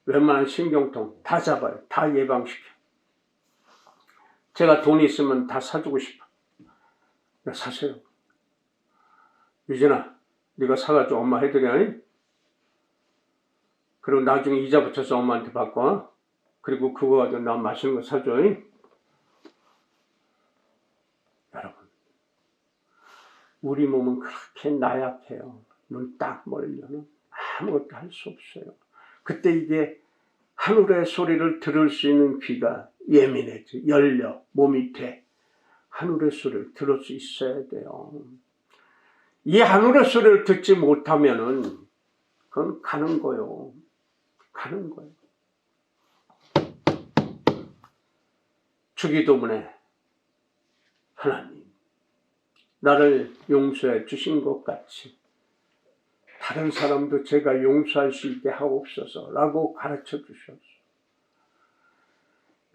웬만한 신경통 다 잡아요. 다 예방시켜. 제가 돈 있으면 다 사주고 싶어. 사세요. 유진아, 네가 사가지고 엄마 해드려. 그리고 나중에 이자 붙여서 엄마한테 바꿔. 그리고 그거 가지고 나 맛있는 거 사줘. 여러분, 우리 몸은 그렇게 나약해요. 눈 딱 멀면 아무것도 할 수 없어요. 그때 이게 하늘의 소리를 들을 수 있는 귀가 예민해져, 열려, 몸이 돼. 하늘의 소리를 들을 수 있어야 돼요. 이 하늘의 소리를 듣지 못하면은 그건 가는 거예요. 가는 거예요. 주기도문에 하나님, 나를 용서해 주신 것 같이 다른 사람도 제가 용서할 수 있게 하옵소서 라고 가르쳐 주셨어.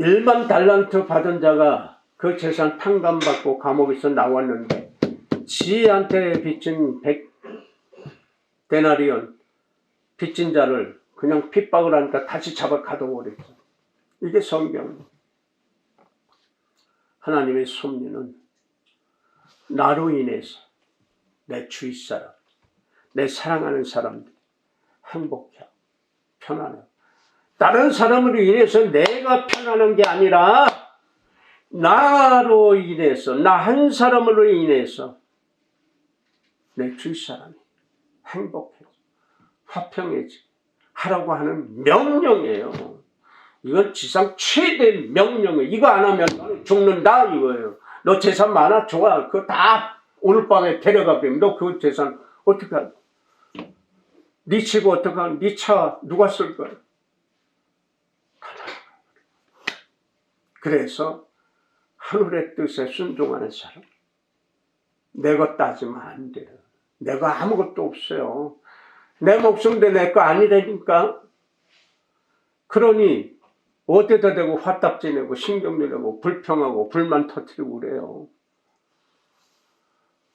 1만 달란트 받은 자가 그 재산 탕감받고 감옥에서 나왔는데 지한테 빚진 100데나리온 빚진 자를 그냥 핍박을 하니까 다시 잡아 가둬버렸어. 이게 성경. 하나님의 섭리는 나로 인해서 내 주위 사람, 내 사랑하는 사람들 행복해, 편안해. 다른 사람으로 인해서 내가 편안한 게 아니라 나로 인해서, 나 한 사람으로 인해서 내 주위 사람이 행복해져, 화평해지 하라고 하는 명령이에요. 이건 지상 최대 명령이에요. 이거 안 하면 너는 죽는다 이거예요. 너 재산 많아? 좋아. 그거 다 오늘 밤에 데려가면 너 그 재산 어떻게 할 거야? 네 치고 어떻게 하냐? 네 차 누가 쓸 거야? 그래서 하늘의 뜻에 순종하는 사람, 내 것 따지면 안 돼요. 내가 아무것도 없어요. 내 목숨도 내 거 아니라니까. 그러니 어디다 대고 화답지 내고 신경질 내고 불평하고 불만 터뜨리고 그래요.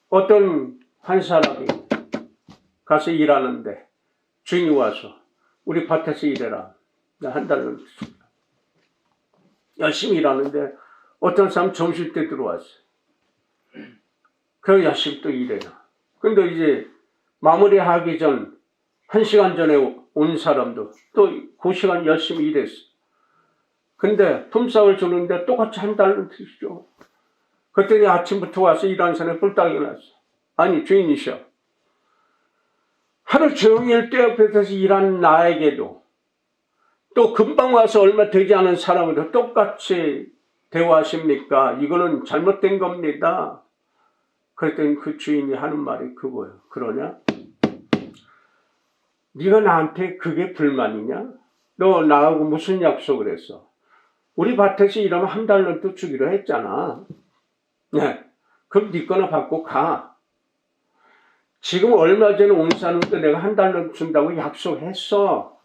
어떤 한 사람이 가서 일하는데 주인이 와서 우리 밭에서 일해라. 나 한 달로 열심히 일하는데 어떤 사람 점심 때 들어왔어. 그래서 열심히 또 일해요. 근데 이제 마무리하기 전 1시간 전에 온 사람도 또 그 시간 열심히 일했어. 근데 품삯을 주는데 똑같이 한 달로 드시죠. 그랬더니 아침부터 와서 일하는 사람이 뿔딱이 났어. 아니 주인이셔. 하루 종일 떼어 뺏어서 일하는 나에게도 또 금방 와서 얼마 되지 않은 사람으로 똑같이 대우하십니까? 이거는 잘못된 겁니다. 그랬더니 그 주인이 하는 말이 그거예요. 그러냐? 네가 나한테 그게 불만이냐? 너 나하고 무슨 약속을 했어? 우리 밭에서 일하면 한 달러도 주기로 했잖아. 네. 그럼 네 거나 받고 가. 지금 얼마 전에 온 사람도 내가 한 달러 준다고 약속했어.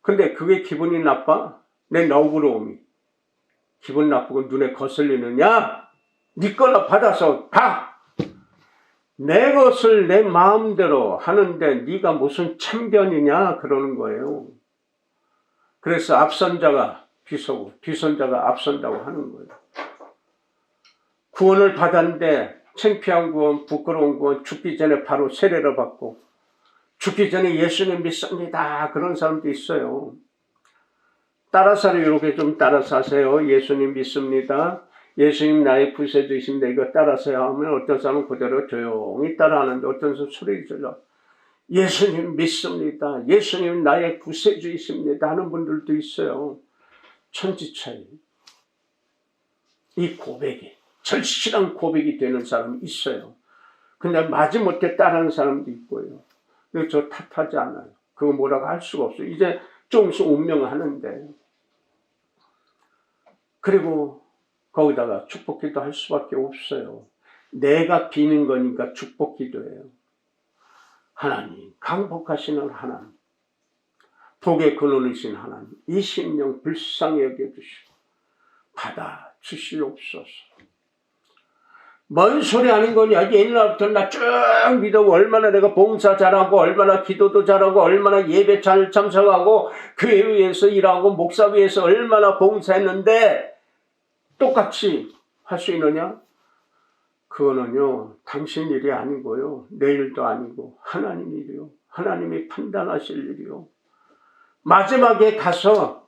근데 그게 기분이 나빠? 내 너그러움이 기분 나쁘고 눈에 거슬리느냐? 네 거나 받아서 가. 내 것을 내 마음대로 하는데 네가 무슨 참견이냐? 그러는 거예요. 그래서 앞선 자가 뒤서고 뒤선 자가 앞선다고 하는 거예요. 구원을 받았는데 창피한 구원, 부끄러운 구원, 죽기 전에 바로 세례를 받고 죽기 전에 예수님 믿습니다. 그런 사람도 있어요. 따라서 이렇게 좀 따라서 하세요. 예수님 믿습니다. 예수님 나의 구세주이십니다. 이거 따라서 하면 어떤 사람은 그대로 조용히 따라하는데 어떤 사람은 소리 질러 예수님 믿습니다. 예수님 나의 구세주이십니다 하는 분들도 있어요. 천지차이. 이 고백이 절실한 고백이 되는 사람이 있어요. 근데 마지못해 따르는 사람도 있고요. 근데 저 탓하지 않아요. 그거 뭐라고 할 수가 없어요. 이제 조금씩 운명하는데 그리고 거기다가 축복기도 할 수밖에 없어요. 내가 비는 거니까 축복기도예요. 하나님, 강복하시는 하나님, 복의 근원이신 하나님, 이 심령 불쌍히 여겨주시고 받아 주시옵소서. 뭔 소리 하는 거냐? 옛날부터 나 쭉 믿어 얼마나 내가 봉사 잘하고 얼마나 기도도 잘하고 얼마나 예배 잘 참석하고 교회 위에서 일하고 목사 위에서 얼마나 봉사했는데 똑같이 할 수 있느냐? 그거는요, 당신 일이 아니고요, 내 일도 아니고 하나님 일이요, 하나님이 판단하실 일이요. 마지막에 가서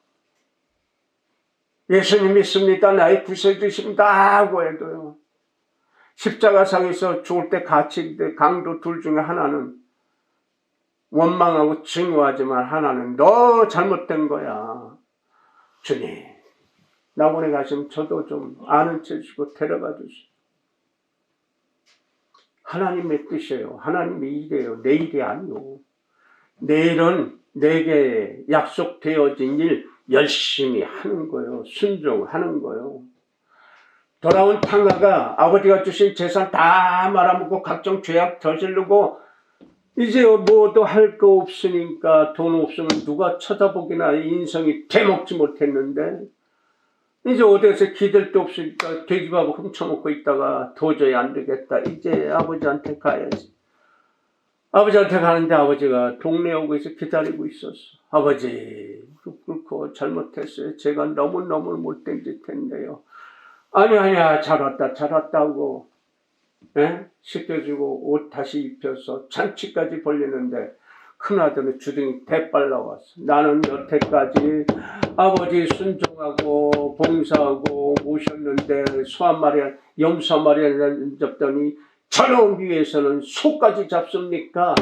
예수님 믿습니다, 나의 구세주십니다 하고 해도요, 십자가상에서 죽을 때 같이 강도 둘 중에 하나는 원망하고 증오하지만 하나는 너 잘못된 거야. 주님, 나 보내 가시면 저도 좀 아는 체 주시고 데려가 주시오. 하나님의 뜻이에요. 하나님의 일이에요. 내 일이 아니요. 내일은 내게 약속되어진 일 열심히 하는 거예요. 순종하는 거예요. 돌아온 탕아가 아버지가 주신 재산 다 말아먹고 각종 죄악 저지르고 이제 뭐도 할 거 없으니까 돈 없으면 누가 쳐다보기나 인성이 되먹지 못했는데 이제 어디에서 기댈 데 없으니까 돼지밥 훔쳐먹고 있다가 도저히 안 되겠다. 이제 아버지한테 가야지. 아버지한테 가는데 아버지가 동네 오고에서 기다리고 있었어. 아버지, 그렇고 잘못했어요. 제가 너무너무 못된 짓 했네요. 아니야, 잘 왔다 하고 씻겨주고 옷 다시 입혀서 잔치까지 벌리는데 큰아들은 주둥이 대빨 나왔어. 나는 여태까지 아버지 순종하고 봉사하고 모셨는데 소 한 마리, 염소 한 마리 잡더니 저놈 위해서는 소까지 잡습니까?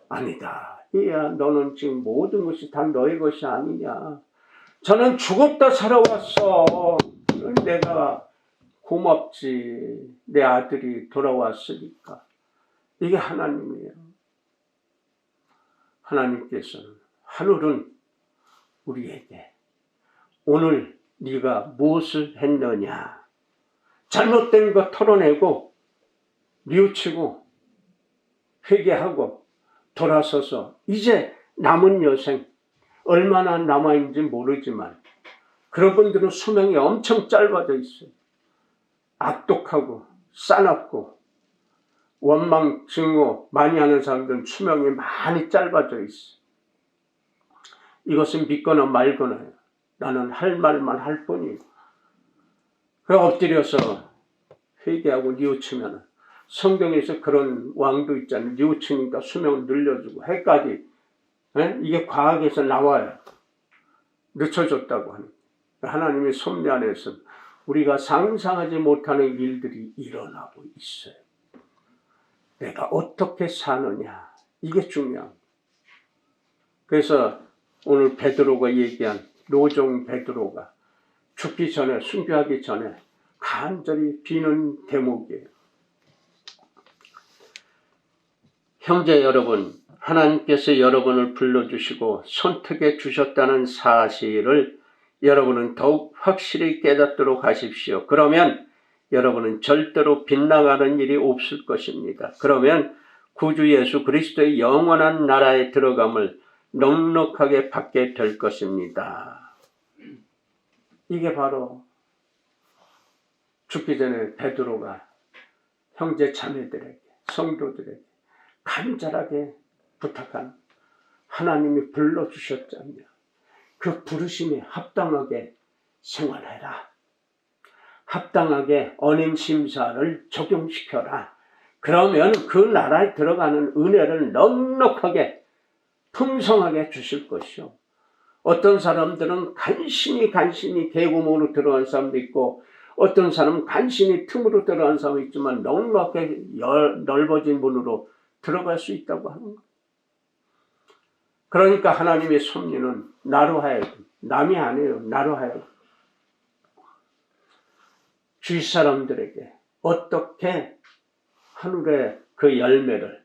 아니다. 이야, 너는 지금 모든 것이 다 너의 것이 아니냐. 저는 죽었다 살아왔어. 내가 고맙지. 내 아들이 돌아왔으니까. 이게 하나님이에요. 하나님께서는 하늘은 우리에게 오늘 네가 무엇을 했느냐. 잘못된 거 털어내고 뉘우치고 회개하고 돌아서서 이제 남은 여생 얼마나 남아있는지 모르지만 그런 분들은 수명이 엄청 짧아져 있어요. 악독하고 싸납고 원망, 증오 많이 하는 사람들은 수명이 많이 짧아져 있어. 이것은 믿거나 말거나요. 나는 할 말만 할 뿐이에요. 그 엎드려서 회개하고 뉘우치면 성경에서 그런 왕도 있잖아요. 뉘우치니까 수명을 늘려주고 해까지 이게 과학에서 나와요. 늦춰줬다고 하는. 하나님의 섭리 안에서 우리가 상상하지 못하는 일들이 일어나고 있어요. 내가 어떻게 사느냐 이게 중요합니다. 그래서 오늘 베드로가 얘기한 노종 베드로가 죽기 전에 순교하기 전에 간절히 비는 대목이에요. 형제 여러분, 하나님께서 여러분을 불러주시고 선택해 주셨다는 사실을 여러분은 더욱 확실히 깨닫도록 하십시오. 그러면 여러분은 절대로 빗나가는 일이 없을 것입니다. 그러면 구주 예수 그리스도의 영원한 나라에 들어감을 넉넉하게 받게 될 것입니다. 이게 바로 죽기 전에 베드로가 형제 자매들에게 성도들에게 간절하게 부탁한 하나님이 불러주셨잖냐. 그 부르심에 합당하게 생활해라. 합당하게 언행심사를 적용시켜라. 그러면 그 나라에 들어가는 은혜를 넉넉하게 풍성하게 주실 것이요. 어떤 사람들은 간신히 개구멍으로 들어간 사람도 있고 어떤 사람은 간신히 틈으로 들어간 사람도 있지만 넉넉하게 넓어진 문으로 들어갈 수 있다고 하는 거예요. 그러니까 하나님의 섭리는 나로 하여금, 남이 아니에요. 나로 하여금 주위 사람들에게 어떻게 하늘의 그 열매를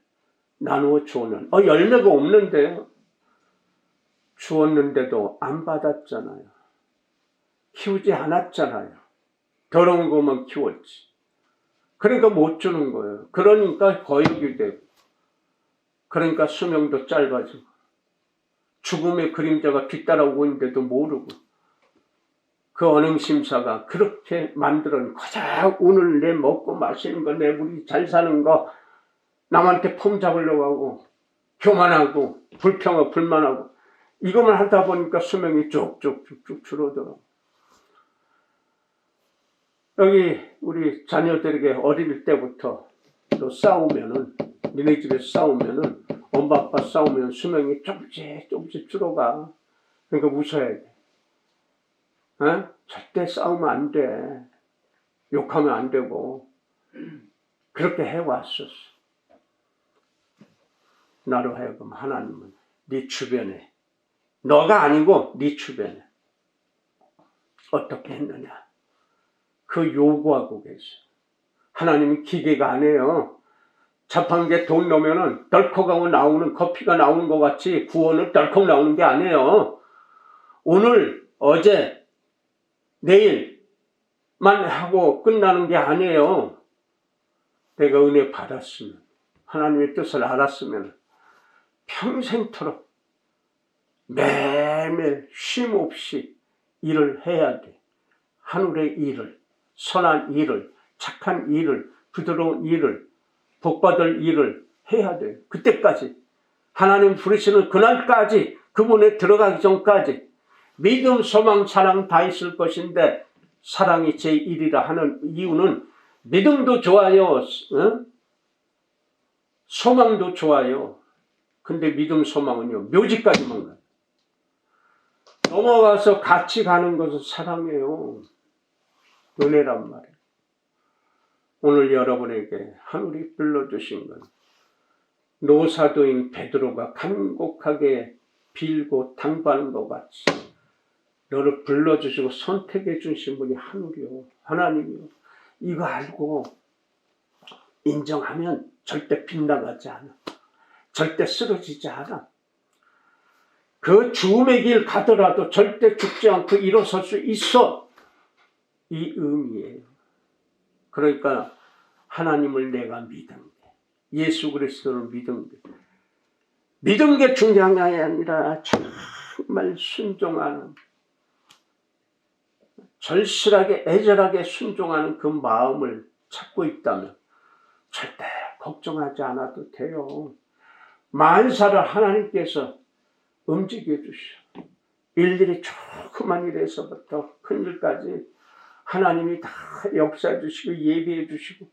나누어 주는 열매가 없는데요. 주었는데도 안 받았잖아요. 키우지 않았잖아요. 더러운 것만 키웠지. 그러니까 못 주는 거예요. 그러니까 거역이 되고, 그러니까 수명도 짧아지고, 죽음의 그림자가 뒤따라오고 있는데도 모르고, 그 언행심사가 그렇게 만들어낸 고작 오늘 내 먹고 마시는 거, 내 우리 잘 사는 거, 남한테 폼 잡으려고 하고, 교만하고, 불평하고, 불만하고, 이것만 하다 보니까 수명이 쭉쭉쭉쭉 줄어들어. 여기 우리 자녀들에게 어릴 때부터 또 싸우면은, 니네 집에서 싸우면은, 엄마 아빠 싸우면 수명이 조금씩 줄어가. 그러니까 웃어야 돼. 어? 절대 싸우면 안 돼. 욕하면 안 되고. 그렇게 해왔었어. 나로 하여금 하나님은 네 주변에, 너가 아니고 네 주변에 어떻게 했느냐, 그 요구하고 계셔. 하나님은 기계가 아니에요. 자판기에 돈 넣으면은 덜컥하고 나오는 커피가 나오는 것 같이 구원은 덜컥 나오는 게 아니에요. 오늘, 어제, 내일만 하고 끝나는 게 아니에요. 내가 은혜 받았으면, 하나님의 뜻을 알았으면 평생토록 매일매일 쉼없이 일을 해야 돼. 하늘의 일을, 선한 일을, 착한 일을, 부드러운 일을, 복받을 일을 해야 돼. 그때까지, 하나님 부르시는 그날까지, 그분에 들어가기 전까지 믿음, 소망, 사랑 다 있을 것인데, 사랑이 제1이라 하는 이유는 믿음도 좋아요, 소망도 좋아요. 근데 믿음, 소망은요, 묘지까지만 가요. 넘어가서 같이 가는 것은 사랑이에요. 은혜란 말이에요. 오늘 여러분에게 하늘이 불러주신 건 노사도인 베드로가 간곡하게 빌고 당부하는 것 같이 너를 불러주시고 선택해 주신 분이 하늘이요, 하나님이요. 이거 알고 인정하면 절대 빗나가지 않아. 절대 쓰러지지 않아. 그 죽음의 길 가더라도 절대 죽지 않고 일어설 수 있어. 이 의미예요. 그러니까 하나님을 내가 믿은 게, 예수 그리스도를 믿은 게, 믿은 게 중요한 게 아니라 정말 순종하는, 절실하게 애절하게 순종하는 그 마음을 찾고 있다면 절대 걱정하지 않아도 돼요. 만사를 하나님께서 움직여 주시오. 일일이 조그만 일에서부터 큰 일까지 하나님이 다 역사해 주시고 예비해 주시고,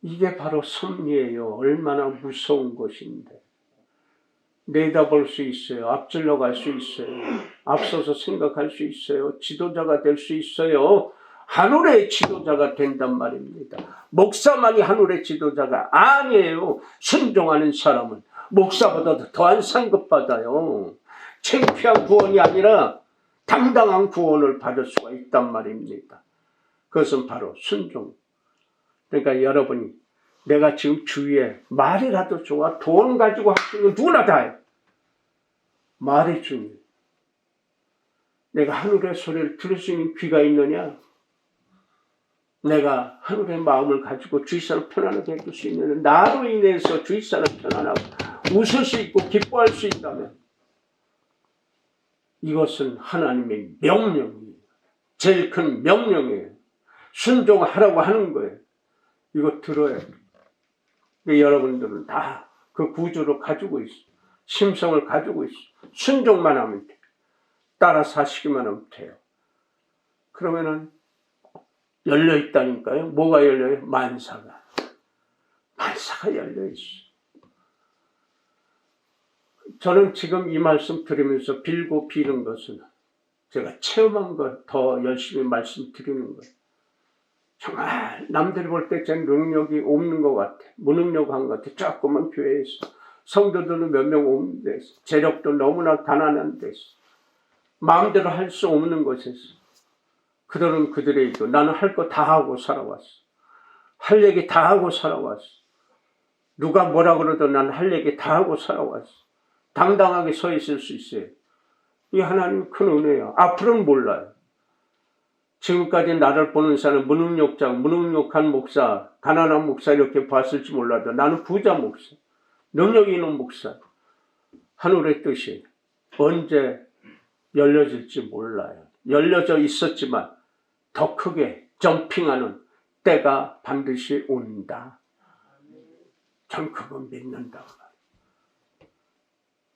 이게 바로 섭리예요. 얼마나 무서운 것인데. 내다볼 수 있어요. 앞질러 갈 수 있어요. 앞서서 생각할 수 있어요. 지도자가 될 수 있어요. 하늘의 지도자가 된단 말입니다. 목사만이 하늘의 지도자가 아니에요. 순종하는 사람은 목사보다 더한 상급받아요. 창피한 구원이 아니라 당당한 구원을 받을 수가 있단 말입니다. 그것은 바로 순종. 그러니까 여러분이, 내가 지금 주위에 말이라도 좋아, 돈 가지고 할 수 있는 누구나 다 해. 말이 중요해. 내가 하늘의 소리를 들을 수 있는 귀가 있느냐? 내가 하늘의 마음을 가지고 주위 사람 편안하게 해줄 수 있느냐? 나로 인해서 주위 사람 편안하고 웃을 수 있고 기뻐할 수 있다면, 이것은 하나님의 명령이에요. 제일 큰 명령이에요. 순종하라고 하는 거예요. 이거 들어야 돼요. 여러분들은 다 그 구주를 가지고 있어. 심성을 가지고 있어. 순종만 하면 돼. 따라서 하시기만 하면 돼요. 그러면은 열려 있다니까요. 뭐가 열려요? 만사가. 만사가 열려 있어. 저는 지금 이 말씀 드리면서 빌고 비는 것은 제가 체험한 걸 더 열심히 말씀드리는 거예요. 정말 남들이 볼 때 제 능력이 없는 것 같아. 무능력한 것 같아. 조그만 교회에서. 성도들은 몇 명 없는 데서. 재력도 너무나 가난한 데서. 마음대로 할 수 없는 곳에서. 그들은 그들의 일도, 나는 할 거 다 하고 살아왔어. 할 얘기 다 하고 살아왔어. 누가 뭐라 그러도 나는 할 얘기 다 하고 살아왔어. 당당하게 서 있을 수 있어요. 이 하나님 큰 은혜예요. 앞으로는 몰라요. 지금까지 나를 보는 사람은 무능력자, 무능력한 목사, 가난한 목사 이렇게 봤을지 몰라도 나는 부자 목사, 능력 있는 목사. 하늘의 뜻이 언제 열려질지 몰라요. 열려져 있었지만 더 크게 점핑하는 때가 반드시 온다. 전 그거 믿는다.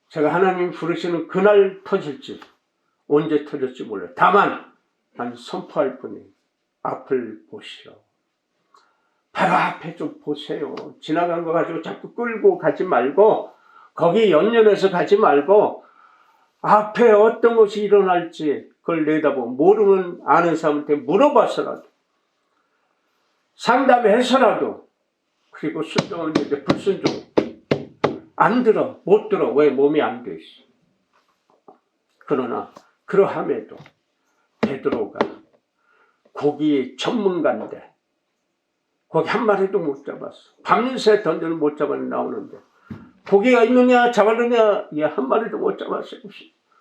제가 하나님 부르시는 그날 터질지 언제 터질지 몰라요. 다만 난 선포할 뿐이에요. 앞을 보시오. 바로 앞에 좀 보세요. 지나간 거 가지고 자꾸 끌고 가지 말고 거기 연연해서 가지 말고 앞에 어떤 것이 일어날지 그걸 내다보고 모르는 아는 사람한테 물어봐서라도 상담해서라도 그리고 순종은 이제 불순종 안 들어 못 들어. 왜? 몸이 안 돼 있어. 그러나 그러함에도 베드로가 고기 전문가인데 고기 한 마리도 못 잡았어. 밤새 던져는 못 잡았는데 나오는데 고기가 있느냐 잡았느냐 한 마리도 못 잡았어요.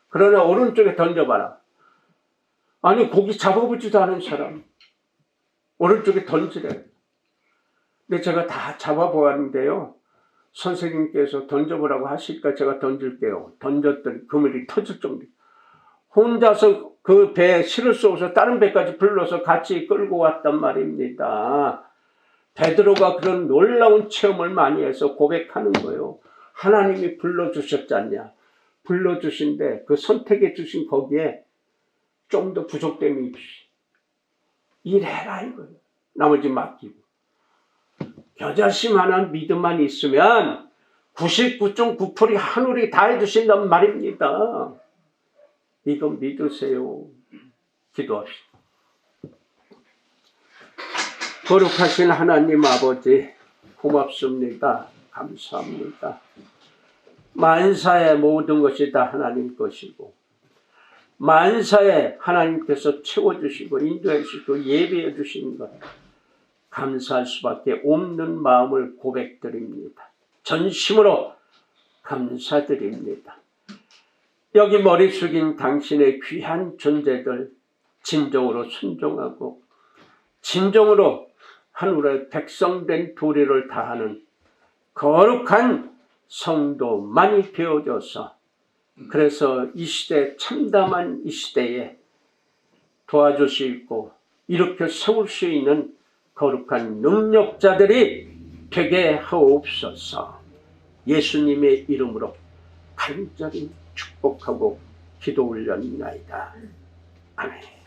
그러나 오른쪽에 던져봐라. 아니 고기 잡아보지도 않은 사람 오른쪽에 던지래. 근데 제가 다 잡아보았는데요. 선생님께서 던져보라고 하시니까 제가 던질게요. 던졌더니 그물이 터질 정도. 혼자서 그 배에 실을 쏘고서 다른 배까지 불러서 같이 끌고 왔단 말입니다. 베드로가 그런 놀라운 체험을 많이 해서 고백하는 거예요. 하나님이 불러주셨지 않냐. 불러주신데 그 선택해 주신 거기에 좀 더 부족됨이 있지. 일해라 이거예요. 나머지 맡기고. 겨자씨만한 믿음만 있으면 99.9% 하늘이 다 해주신단 말입니다. 이거 믿으세요. 기도합시다. 거룩하신 하나님 아버지 고맙습니다. 감사합니다. 만사의 모든 것이 다 하나님 것이고 만사에 하나님께서 채워주시고 인도해 주시고 예배해 주시는 것 감사할 수밖에 없는 마음을 고백드립니다. 전심으로 감사드립니다. 여기 머리 숙인 당신의 귀한 존재들 진정으로 순종하고 진정으로 하늘의 백성된 도리를 다하는 거룩한 성도만이 되어져서 그래서 이 시대 참담한 이 시대에 도와주시고 일으켜 세울 수 있는 거룩한 능력자들이 되게 하옵소서. 예수님의 이름으로 간절히 축복하고 기도 올렸나이다. 아멘.